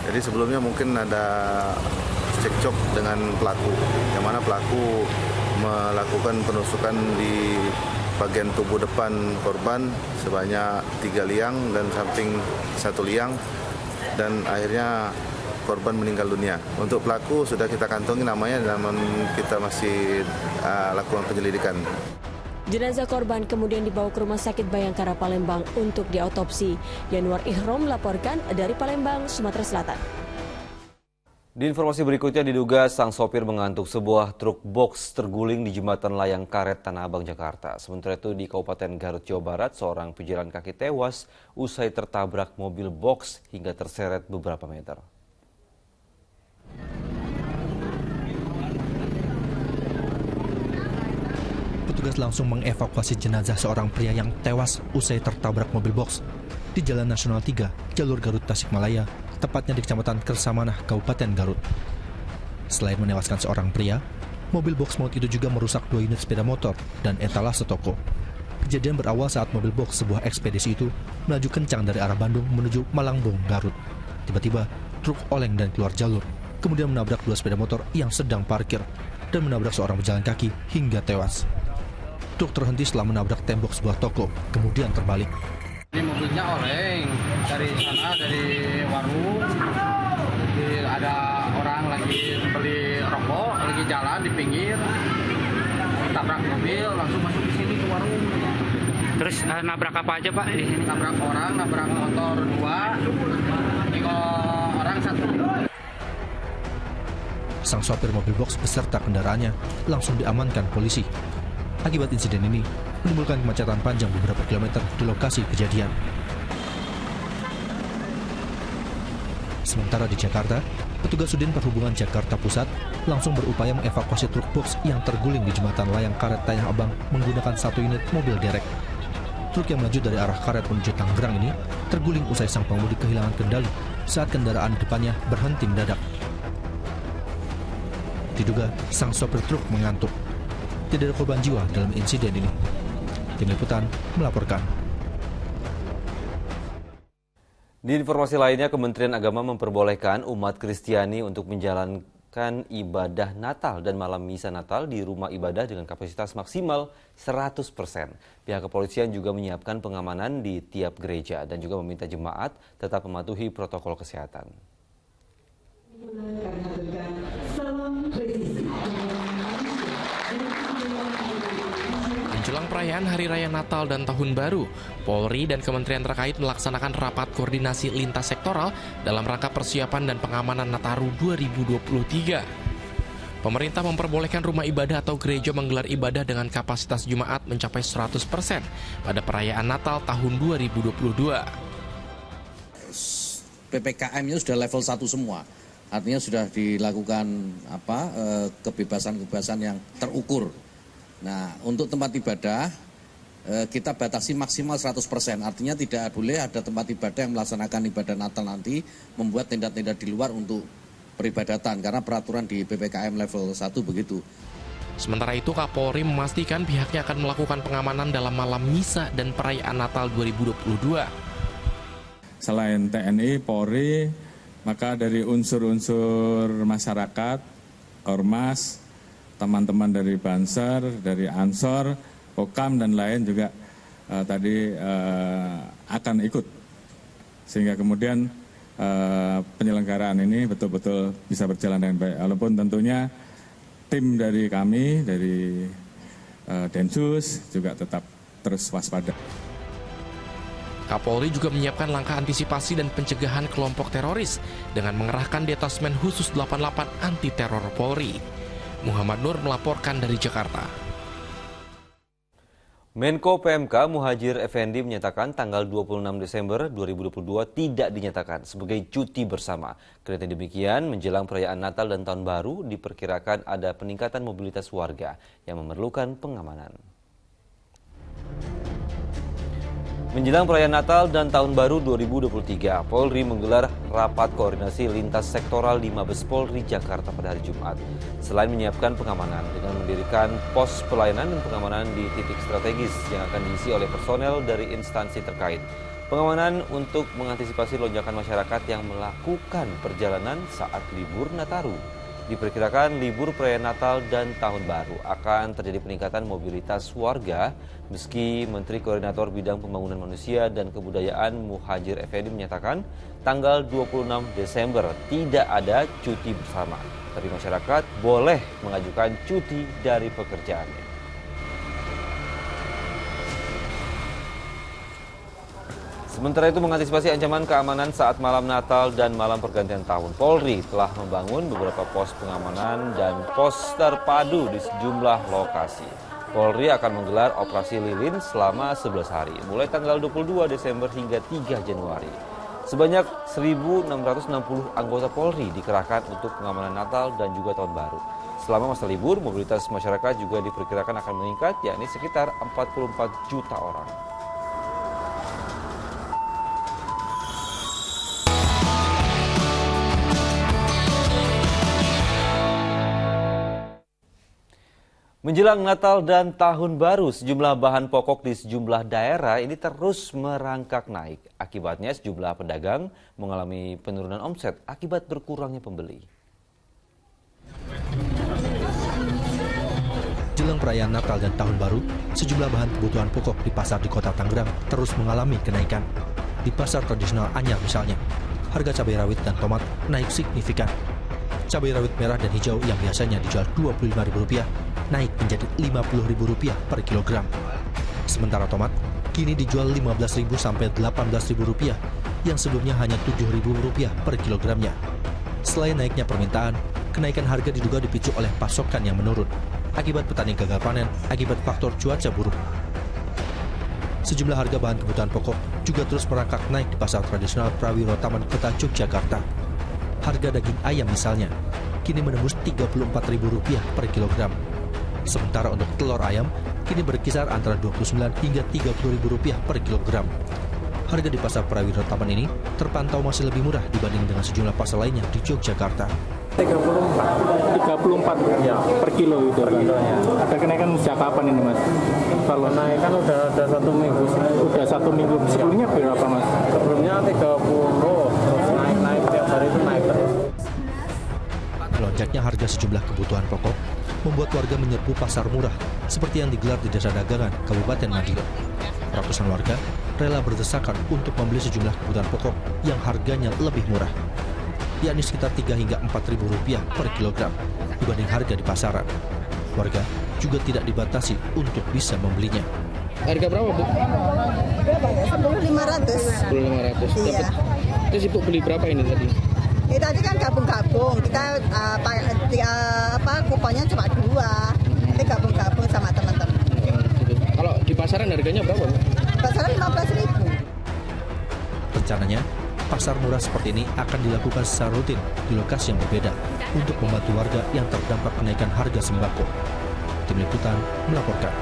T: Jadi sebelumnya mungkin ada cekcok dengan pelaku, yang mana pelaku melakukan penusukan di bagian tubuh depan korban sebanyak 3 liang dan samping 1 liang, dan akhirnya korban meninggal dunia. Untuk pelaku sudah kita kantongi namanya, namun kita masih lakukan penyelidikan.
G: Jenazah korban kemudian dibawa ke Rumah Sakit Bayangkara Palembang untuk diautopsi. Yanuar Ihrom melaporkan dari Palembang, Sumatera Selatan.
A: Di informasi berikutnya, diduga sang sopir mengantuk sebuah truk box terguling di jembatan layang karet Tanah Abang, Jakarta. Sementara itu di Kabupaten Garut, Jawa Barat, seorang pejalan kaki tewas usai tertabrak mobil box hingga terseret beberapa meter.
N: Petugas langsung mengevakuasi jenazah seorang pria yang tewas usai tertabrak mobil box di Jalan Nasional 3, jalur Garut Tasikmalaya, tepatnya di Kecamatan Kersamanah, Kabupaten Garut. Selain menewaskan seorang pria, mobil box maut itu juga merusak 2 unit sepeda motor dan etalase toko. Kejadian berawal saat mobil box sebuah ekspedisi itu melaju kencang dari arah Bandung menuju Malangbong, Garut. Tiba-tiba, truk oleng dan keluar jalur, kemudian menabrak 2 sepeda motor yang sedang parkir dan menabrak seorang pejalan kaki hingga tewas. Truk terhenti setelah menabrak tembok sebuah toko, kemudian terbalik.
S: Ini mobilnya oleng dari sana, dari warung. Ada orang lagi beli rokok, lagi jalan di pinggir, tabrak mobil, langsung masuk ke sini ke warung.
K: Terus nabrak apa aja, Pak?
S: Nabrak orang, nabrak motor 2, orang 1.
N: Sang sopir mobil box beserta kendaraannya langsung diamankan polisi. Akibat insiden ini, menimbulkan kemacetan panjang beberapa kilometer di lokasi kejadian. Sementara di Jakarta, petugas Sudin Perhubungan Jakarta Pusat langsung berupaya mengevakuasi truk box yang terguling di jembatan layang karet Tanah Abang menggunakan 1 unit mobil derek. Truk yang melaju dari arah Karet menuju Tangerang ini terguling usai sang pengemudi kehilangan kendali saat kendaraan depannya berhenti mendadak. Diduga sang sopir truk mengantuk. Tidak ada korban jiwa dalam insiden ini. Tim Liputan melaporkan.
A: Di informasi lainnya, Kementerian Agama memperbolehkan umat Kristiani untuk menjalankan ibadah Natal dan malam misa Natal di rumah ibadah dengan kapasitas maksimal 100%. Pihak kepolisian juga menyiapkan pengamanan di tiap gereja dan juga meminta jemaat tetap mematuhi protokol kesehatan.
C: Menjelang perayaan Hari Raya Natal dan Tahun Baru, Polri dan kementerian terkait melaksanakan rapat koordinasi lintas sektoral dalam rangka persiapan dan pengamanan Nataru 2023. Pemerintah memperbolehkan rumah ibadah atau gereja menggelar ibadah dengan kapasitas jemaat mencapai 100% pada perayaan Natal tahun 2022.
P: PPKM-nya sudah level 1 semua. Artinya sudah dilakukan kebebasan-kebebasan yang terukur. Nah, untuk tempat ibadah kita batasi maksimal 100%. Artinya tidak boleh ada tempat ibadah yang melaksanakan ibadah Natal nanti membuat tenda-tenda di luar untuk peribadatan karena peraturan di PPKM level 1 begitu.
C: Sementara itu, Kapolri memastikan pihaknya akan melakukan pengamanan dalam malam misa dan perayaan Natal 2022.
Q: Selain TNI, Polri, maka dari unsur-unsur masyarakat, Ormas, teman-teman dari Banser, dari Ansor, Kokam dan lain juga akan ikut. Sehingga kemudian penyelenggaraan ini betul-betul bisa berjalan dengan baik. Walaupun tentunya tim dari kami, dari Densus juga tetap terus waspada.
C: Kapolri juga menyiapkan langkah antisipasi dan pencegahan kelompok teroris dengan mengerahkan Detasmen Khusus 88 Anti Teror Polri. Muhammad Nur melaporkan dari Jakarta.
A: Menko PMK Muhadjir Effendi menyatakan tanggal 26 Desember 2022 tidak dinyatakan sebagai cuti bersama. Kendati demikian, menjelang perayaan Natal dan Tahun Baru diperkirakan ada peningkatan mobilitas warga yang memerlukan pengamanan. Menjelang perayaan Natal dan Tahun Baru 2023, Polri menggelar rapat koordinasi lintas sektoral di Mabes Polri Jakarta pada hari Jumat. Selain menyiapkan pengamanan dengan mendirikan pos pelayanan dan pengamanan di titik strategis yang akan diisi oleh personel dari instansi terkait. Pengamanan untuk mengantisipasi lonjakan masyarakat yang melakukan perjalanan saat libur Nataru. Diperkirakan libur perayaan Natal dan Tahun Baru akan terjadi peningkatan mobilitas warga, meski Menteri Koordinator Bidang Pembangunan Manusia dan Kebudayaan Muhadjir Effendi menyatakan tanggal 26 Desember tidak ada cuti bersama, tapi masyarakat boleh mengajukan cuti dari pekerjaannya. Sementara itu mengantisipasi ancaman keamanan saat malam Natal dan malam pergantian tahun, Polri telah membangun beberapa pos pengamanan dan pos terpadu di sejumlah lokasi. Polri akan menggelar operasi lilin selama 11 hari, mulai tanggal 22 Desember hingga 3 Januari. Sebanyak 1.660 anggota Polri dikerahkan untuk pengamanan Natal dan juga Tahun Baru. Selama masa libur, mobilitas masyarakat juga diperkirakan akan meningkat, yakni sekitar 44 juta orang. Menjelang Natal dan Tahun Baru, sejumlah bahan pokok di sejumlah daerah ini terus merangkak naik. Akibatnya sejumlah pedagang mengalami penurunan omset akibat berkurangnya pembeli.
N: Jelang perayaan Natal dan Tahun Baru, sejumlah bahan kebutuhan pokok di pasar di Kota Tangerang terus mengalami kenaikan. Di pasar tradisional Anyar misalnya, harga cabai rawit dan tomat naik signifikan. Cabai rawit merah dan hijau yang biasanya dijual Rp25.000 naik menjadi Rp50.000 per kilogram. Sementara tomat kini dijual Rp15.000 sampai Rp18.000 yang sebelumnya hanya Rp7.000 per kilogramnya. Selain naiknya permintaan, kenaikan harga diduga dipicu oleh pasokan yang menurun akibat petani gagal panen akibat faktor cuaca buruk. Sejumlah harga bahan kebutuhan pokok juga terus merangkak naik di pasar tradisional Prawiro Taman Kota Yogyakarta. Harga daging ayam misalnya kini menembus Rp34.000 per kilogram. Sementara untuk telur ayam kini berkisar antara Rp29 hingga Rp30.000 per kilogram. Harga di pasar Prawiro Taman ini terpantau masih lebih murah dibanding dengan sejumlah pasar lainnya di Yogyakarta.
F: 34 ya, per kilo itu. Per kilonya. Ada kenaikan sejak kapan ini Mas? Kalau naik kan udah ada 1 minggu. Udah 1 minggu. Sebelumnya berapa Mas? Sebelumnya 30, terus naik tiap hari itu naik terus.
N: Melonjaknya harga sejumlah kebutuhan pokok membuat warga menyerbu pasar murah seperti yang digelar di Desa Dagangan, Kabupaten Madiun. Ratusan warga rela berdesakan untuk membeli sejumlah kebutuhan pokok yang harganya lebih murah, yakni sekitar Rp3 hingga Rp4.000 per kilogram dibanding harga di pasaran. Warga juga tidak dibatasi untuk bisa membelinya.
K: Harga berapa, Bu?
R: Berapa ya? 10.500.
K: 10.500.
R: Iya.
K: Terus Ibu beli berapa ini tadi?
R: Tadi kan gabung-gabung. Kita kuponnya cuma 2. Jadi gabung-gabung sama teman-teman.
K: Kalau di pasaran harganya berapa, Bu?
R: Pasaran Rp15.000.
N: Rencananya, pasar murah seperti ini akan dilakukan secara rutin di lokasi yang berbeda untuk membantu warga yang terdampak kenaikan harga sembako. Tim Liputan melaporkan.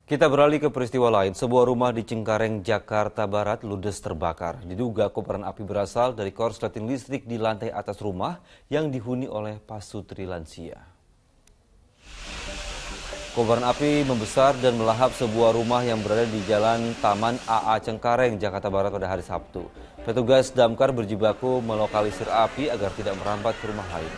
A: Kita beralih ke peristiwa lain. Sebuah rumah di Cengkareng, Jakarta Barat ludes terbakar. Diduga kobaran api berasal dari korsleting listrik di lantai atas rumah yang dihuni oleh pasutri lansia. Kobaran api membesar dan melahap sebuah rumah yang berada di Jalan Taman AA Cengkareng, Jakarta Barat pada hari Sabtu. Petugas damkar berjibaku melokalisir api agar tidak merambat ke rumah lain.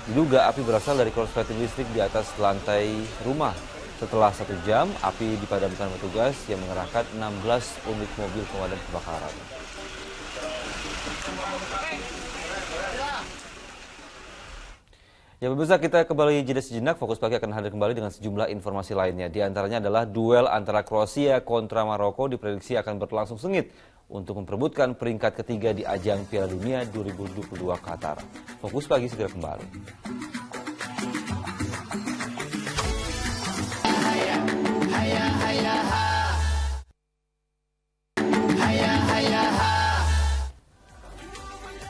A: Diduga api berasal dari korsleting listrik di atas lantai rumah. Setelah 1 jam, api dipadamkan petugas yang mengerahkan 16 unit mobil pemadam kebakaran. Ya pemirsa, kita kembali jeda sejenak. Fokus Pagi akan hadir kembali dengan sejumlah informasi lainnya. Di antaranya adalah duel antara Kroasia kontra Maroko diprediksi akan berlangsung sengit untuk memperebutkan peringkat ketiga di ajang Piala Dunia 2022 Qatar. Fokus Pagi segera kembali.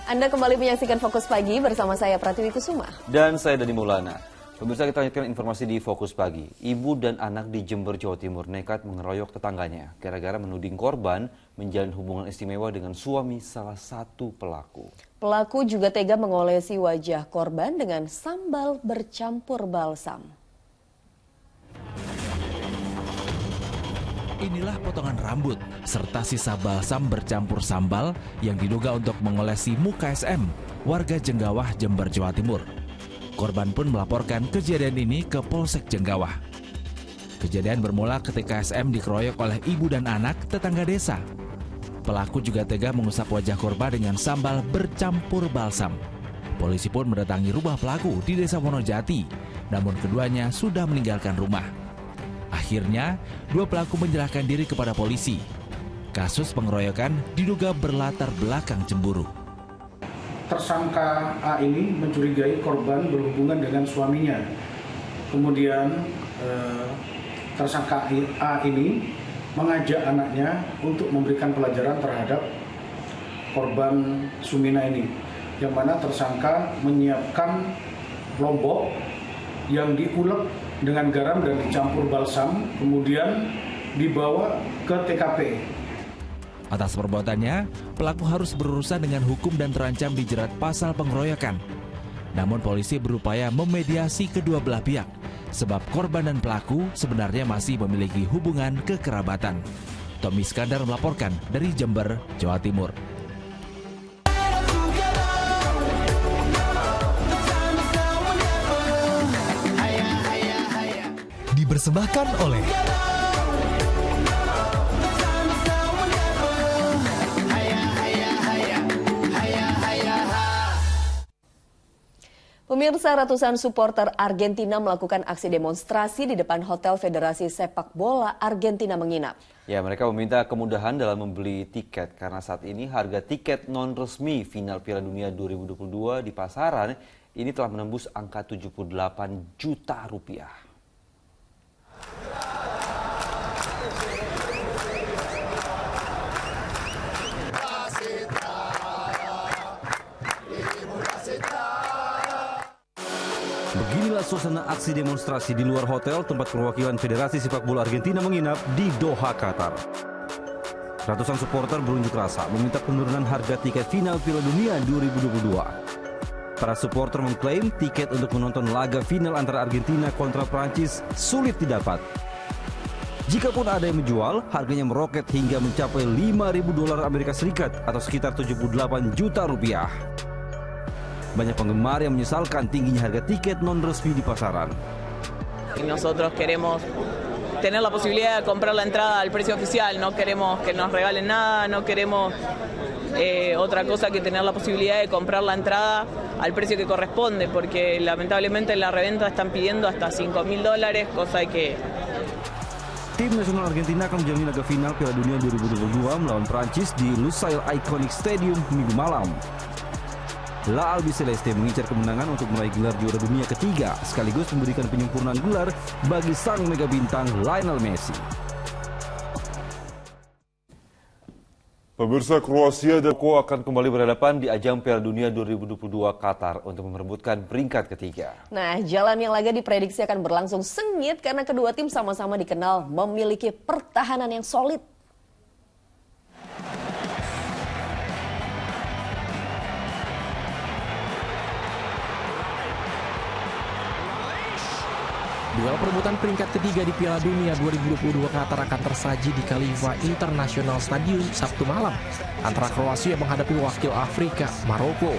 B: Anda kembali menyaksikan Fokus Pagi bersama saya Pratiwi Kusuma.
A: Dan saya Dani Maulana. Pemirsa, kita lanjutkan informasi di Fokus Pagi. Ibu dan anak di Jember, Jawa Timur nekat mengeroyok tetangganya gara-gara menuding korban menjalin hubungan istimewa dengan suami salah satu pelaku.
B: Pelaku juga tega mengolesi wajah korban dengan sambal bercampur balsam.
E: Inilah potongan rambut serta sisa balsam bercampur sambal yang diduga untuk mengolesi muka SM, warga Jenggawah, Jember, Jawa Timur. Korban pun melaporkan kejadian ini ke Polsek Jenggawah. Kejadian bermula ketika SM dikeroyok oleh ibu dan anak tetangga desa. Pelaku juga tega mengusap wajah korban dengan sambal bercampur balsam. Polisi pun mendatangi rumah pelaku di Desa Wonojati, namun keduanya sudah meninggalkan rumah. Akhirnya, 2 pelaku menyerahkan diri kepada polisi. Kasus pengeroyokan diduga berlatar belakang cemburu.
I: Tersangka A ini mencurigai korban berhubungan dengan suaminya. Kemudian tersangka A ini mengajak anaknya untuk memberikan pelajaran terhadap korban Sumina ini. Yang mana tersangka menyiapkan lombok yang diulek dengan garam dan dicampur balsam, kemudian dibawa ke TKP.
E: Atas perbuatannya, pelaku harus berurusan dengan hukum dan terancam dijerat pasal pengeroyokan. Namun polisi berupaya memediasi kedua belah pihak, sebab korban dan pelaku sebenarnya masih memiliki hubungan kekerabatan. Tommy Iskandar melaporkan dari Jember, Jawa Timur.
U: Dipersembahkan oleh
B: Pemirsa, ratusan supporter Argentina melakukan aksi demonstrasi di depan Hotel Federasi Sepak Bola Argentina menginap.
A: Ya, mereka meminta kemudahan dalam membeli tiket karena saat ini harga tiket non-resmi final Piala Dunia 2022 di pasaran ini telah menembus angka 78 juta rupiah. Beginilah suasana aksi demonstrasi di luar hotel tempat perwakilan Federasi Sepak Bola Argentina menginap di Doha, Qatar. Ratusan supporter berunjuk rasa meminta penurunan harga tiket final Piala Dunia 2022. Para supporter mengklaim tiket untuk menonton laga final antara Argentina kontra Prancis sulit didapat. Jikapun ada yang menjual, harganya meroket hingga mencapai $5.000 Amerika Serikat atau sekitar 78 juta rupiah. Banyak penggemar yang menyesalkan tingginya harga tiket non-resmi di pasaran.
V: Nosotros queremos tener la posibilidad de comprar la entrada al precio oficial, no queremos que nos regalen nada, no queremos otra cosa que tener la posibilidad de comprar la entrada al precio que corresponde, porque lamentablemente en la reventa están pidiendo hasta $5.000, cosa que...
A: Tim nasional Argentina akan menjalani laga final Piala Dunia 2022 melawan Prancis di Lusail Iconic Stadium Minggu malam. La Albiceleste mengincar kemenangan untuk meraih gelar juara dunia ketiga, sekaligus memberikan penyempurnaan gelar bagi sang mega bintang Lionel Messi. Pemirsa, Kroasia dan Maroko akan kembali berhadapan di ajang Piala Dunia 2022 Qatar untuk memperebutkan peringkat ketiga.
B: Nah, jalannya laga diprediksi akan berlangsung sengit karena kedua tim sama-sama dikenal memiliki pertahanan yang solid.
C: Duel perebutan peringkat ketiga di Piala Dunia 2022 Qatar akan tersaji di Khalifa International Stadium Sabtu malam antara Kroasia menghadapi wakil Afrika, Maroko.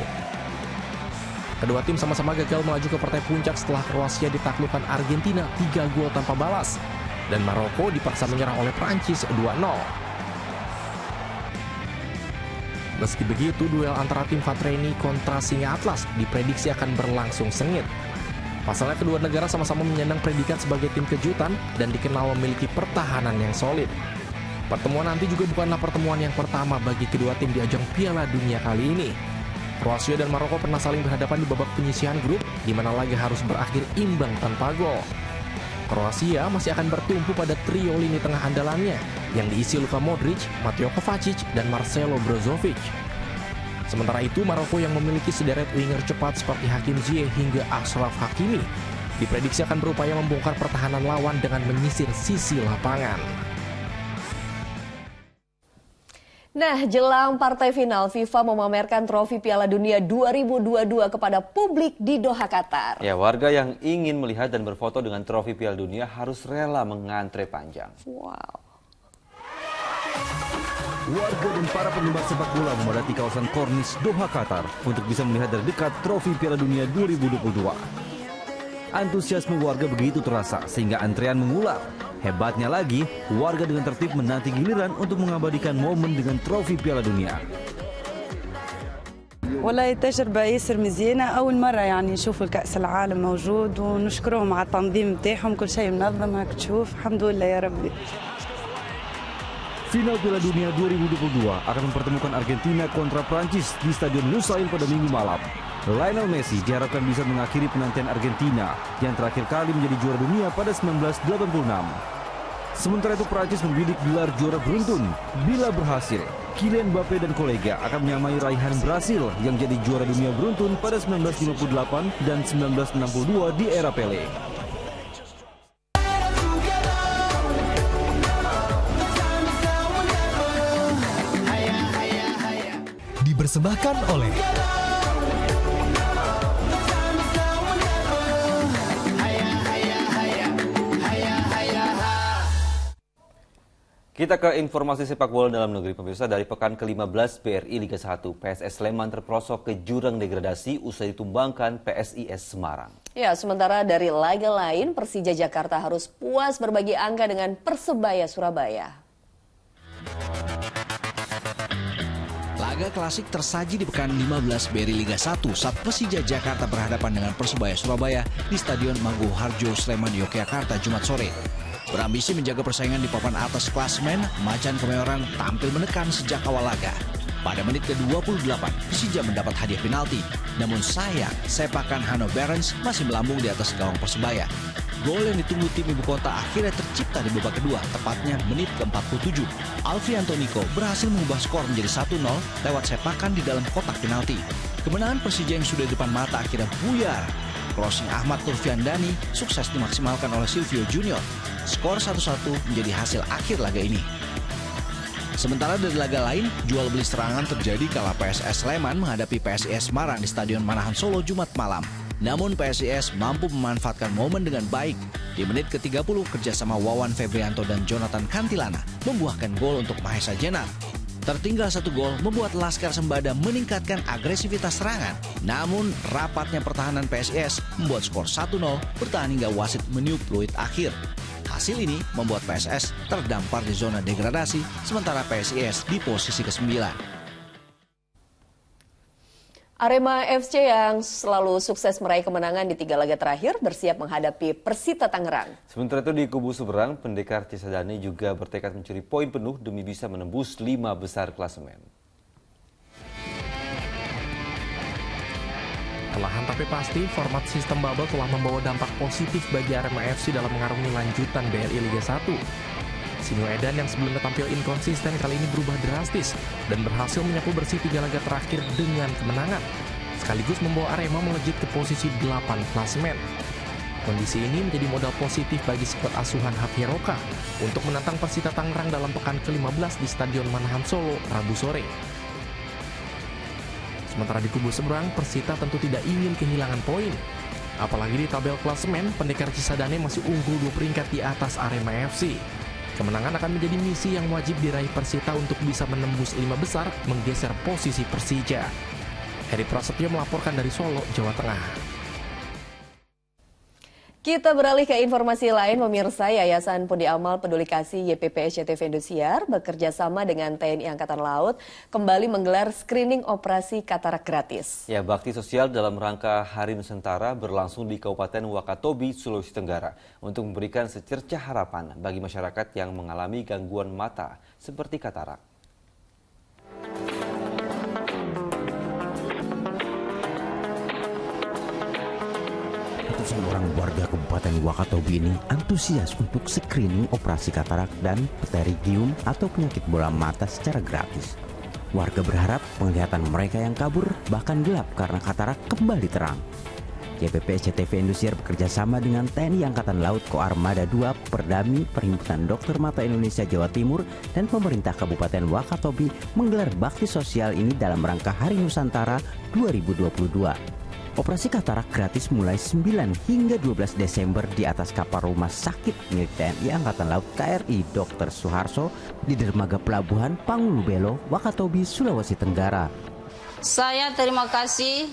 C: Kedua tim sama-sama gagal melaju ke partai puncak setelah Kroasia ditaklukkan Argentina 3 gol tanpa balas dan Maroko dipaksa menyerah oleh Prancis 2-0. Meski begitu, duel antara tim Fatreni kontra Singa Atlas diprediksi akan berlangsung sengit. Pasalnya kedua negara sama-sama menyandang predikat sebagai tim kejutan dan dikenal memiliki pertahanan yang solid. Pertemuan nanti juga bukanlah pertemuan yang pertama bagi kedua tim di ajang Piala Dunia kali ini. Kroasia dan Maroko pernah saling berhadapan di babak penyisihan grup, di mana laga harus berakhir imbang tanpa gol. Kroasia masih akan bertumpu pada trio lini tengah andalannya, yang diisi Luka Modric, Mateo Kovacic, dan Marcelo Brozovic. Sementara itu, Maroko yang memiliki sederet winger cepat seperti Hakim Ziyech hingga Achraf Hakimi, diprediksi akan berupaya membongkar pertahanan lawan dengan menyisir sisi lapangan.
B: Nah, jelang partai final, FIFA memamerkan trofi Piala Dunia 2022 kepada publik di Doha, Qatar.
A: Ya, warga yang ingin melihat dan berfoto dengan trofi Piala Dunia harus rela mengantre panjang.
B: Wow.
D: Warga dan para penggemar sepak bola memadati kawasan Kornis Doha, Qatar untuk bisa melihat dari dekat trofi Piala Dunia 2022. Antusiasme warga begitu terasa sehingga antrean mengular. Hebatnya lagi, warga dengan tertib menanti giliran untuk mengabadikan momen dengan trofi Piala Dunia.
H: والله تجربة ياسر مزيانة أول مرة يعني نشوف الكأس العالم موجود ونشكرهم على التنظيم بتاعهم كل شيء منظم هاك تشوف الحمد لله يا ربي.
D: Final Piala Dunia 2022 akan mempertemukan Argentina kontra Prancis di Stadion Lusail pada Minggu malam. Lionel Messi diharapkan bisa mengakhiri penantian Argentina yang terakhir kali menjadi juara dunia pada 1986. Sementara itu Prancis membidik gelar juara beruntun. Bila berhasil, Kylian Mbappe dan kolega akan menyamai raihan Brasil yang jadi juara dunia beruntun pada 1958 dan 1962 di era Pele.
U: Dipersembahkan oleh
A: Kita ke informasi sepak bola dalam negeri, pemirsa. Dari pekan ke-15 BRI Liga 1, PSS Sleman terperosok ke jurang degradasi usai ditumbangkan PSIS Semarang.
B: Ya, sementara dari laga lain, Persija Jakarta harus puas berbagi angka dengan Persebaya Surabaya.
E: Laga klasik tersaji di pekan 15 BRI Liga 1 saat Persija Jakarta berhadapan dengan Persebaya Surabaya di Stadion Manggu Harjo, Sleman, Yogyakarta, Jumat sore. Berambisi menjaga persaingan di papan atas klasemen, Macan Kemayoran tampil menekan sejak awal laga. Pada menit ke-28, Persija mendapat hadiah penalti. Namun sayang, sepakan Hanno Berens masih melambung di atas gawang Persebaya. Gol yang ditunggu tim ibu kota akhirnya tercipta di babak kedua, tepatnya menit ke-47. Alfianto Niko berhasil mengubah skor menjadi 1-0 lewat sepakan di dalam kotak penalti. Kemenangan Persija yang sudah di depan mata akhirnya buyar. Crossing Ahmad Turfiandani sukses dimaksimalkan oleh Silvio Junior. Skor 1-1 menjadi hasil akhir laga ini. Sementara dari laga lain, jual beli serangan terjadi kala PSS Sleman menghadapi PSIS Semarang di Stadion Manahan Solo Jumat malam. Namun PSIS mampu memanfaatkan momen dengan baik. Di menit ke-30, kerjasama Wawan Febrianto dan Jonathan Kantilana membuahkan gol untuk Mahesa Jenar. Tertinggal 1 gol membuat Laskar Sembada meningkatkan agresivitas serangan. Namun rapatnya pertahanan PSIS membuat skor 1-0 bertahan hingga wasit meniup peluit akhir. Hasil ini membuat PSS terdampar di zona degradasi, sementara PSIS di posisi ke-9.
B: Arema FC yang selalu sukses meraih kemenangan di 3 laga terakhir bersiap menghadapi Persita Tangerang.
A: Sementara itu di kubu seberang, pendekar Cisadane juga bertekad mencuri poin penuh demi bisa menembus 5 besar klasemen.
C: Perlahan tapi pasti, format sistem bubble telah membawa dampak positif bagi Arema FC dalam mengarungi lanjutan BRI Liga 1. Sinyo Edan yang sebelumnya tampil inkonsisten kali ini berubah drastis dan berhasil menyapu bersih 3 laga terakhir dengan kemenangan, sekaligus membawa Arema melejit ke posisi 8 klasemen. Kondisi ini menjadi modal positif bagi skuad asuhan Hafi Roka untuk menantang Persita Tangerang dalam pekan ke-15 di Stadion Manahan Solo Rabu sore. Sementara di kubu seberang, Persita tentu tidak ingin kehilangan poin. Apalagi di tabel klasemen, Pendekar Cisadane masih unggul 2 peringkat di atas Arema FC. Kemenangan akan menjadi misi yang wajib diraih Persita untuk bisa menembus 5 besar, menggeser posisi Persija. Heri Prasetyo melaporkan dari Solo, Jawa Tengah.
B: Kita beralih ke informasi lain, pemirsa. Yayasan Pundi Amal Peduli Kasih YPP SCTV Indosiar bekerja sama dengan TNI Angkatan Laut kembali menggelar screening operasi katarak gratis.
A: Ya, bakti sosial dalam rangka Hari Nusantara berlangsung di Kabupaten Wakatobi, Sulawesi Tenggara untuk memberikan secercah harapan bagi masyarakat yang mengalami gangguan mata seperti katarak.
J: Ratusan orang warga Kabupaten Wakatobi ini antusias untuk screening operasi katarak dan pterygium atau penyakit bola mata secara gratis. Warga berharap penglihatan mereka yang kabur bahkan gelap karena katarak kembali terang. YPP SCTV Indosiar bekerja sama dengan TNI Angkatan Laut Koarmada II, Perdami, Perhimpunan Dokter Mata Indonesia Jawa Timur, dan pemerintah Kabupaten Wakatobi menggelar bakti sosial ini dalam rangka Hari Nusantara 2022. Operasi katarak gratis mulai 9 hingga 12 Desember di atas kapal rumah sakit milik TNI Angkatan Laut KRI Dr. Suharso di dermaga pelabuhan Pangulubelo, Wakatobi, Sulawesi Tenggara.
M: Saya terima kasih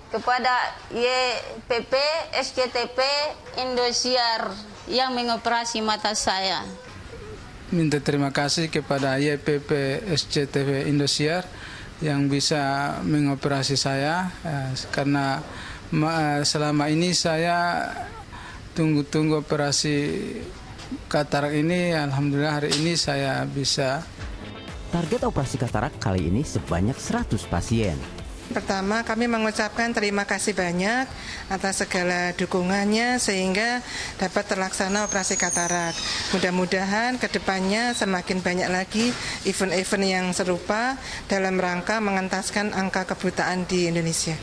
M: kepada YPP SCTV Indosiar yang mengoperasi mata saya.
W: Minta terima kasih kepada YPP SCTV Indosiar yang bisa mengoperasi saya, karena selama ini saya tunggu-tunggu operasi katarak ini. Alhamdulillah hari ini saya bisa.
J: Target operasi katarak kali ini sebanyak 100 pasien.
X: Pertama, kami mengucapkan terima kasih banyak atas segala dukungannya sehingga dapat terlaksana operasi katarak. Mudah-mudahan ke depannya semakin banyak lagi event-event yang serupa dalam rangka mengentaskan angka kebutaan di Indonesia.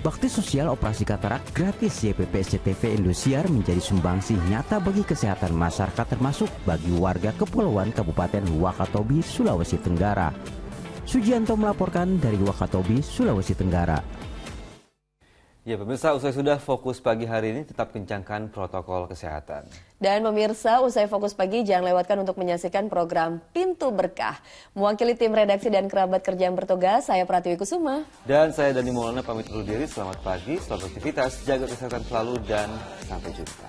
J: Bakti sosial operasi katarak gratis YPP SCTV Indosiar menjadi sumbangsih nyata bagi kesehatan masyarakat termasuk bagi warga Kepulauan Kabupaten Wakatobi, Sulawesi Tenggara. Sujianto melaporkan dari Wakatobi, Sulawesi Tenggara.
A: Ya pemirsa, usai sudah Fokus Pagi hari ini tetap kencangkan protokol kesehatan.
B: Dan pemirsa, usai Fokus Pagi jangan lewatkan untuk menyaksikan program Pintu Berkah. Mewakili tim redaksi dan kerabat kerja yang bertugas, saya Pratiwi Kusuma.
A: Dan saya Dani Maulana pamit undur diri. Selamat pagi, selamat aktivitas, jaga kesehatan selalu dan sampai jumpa.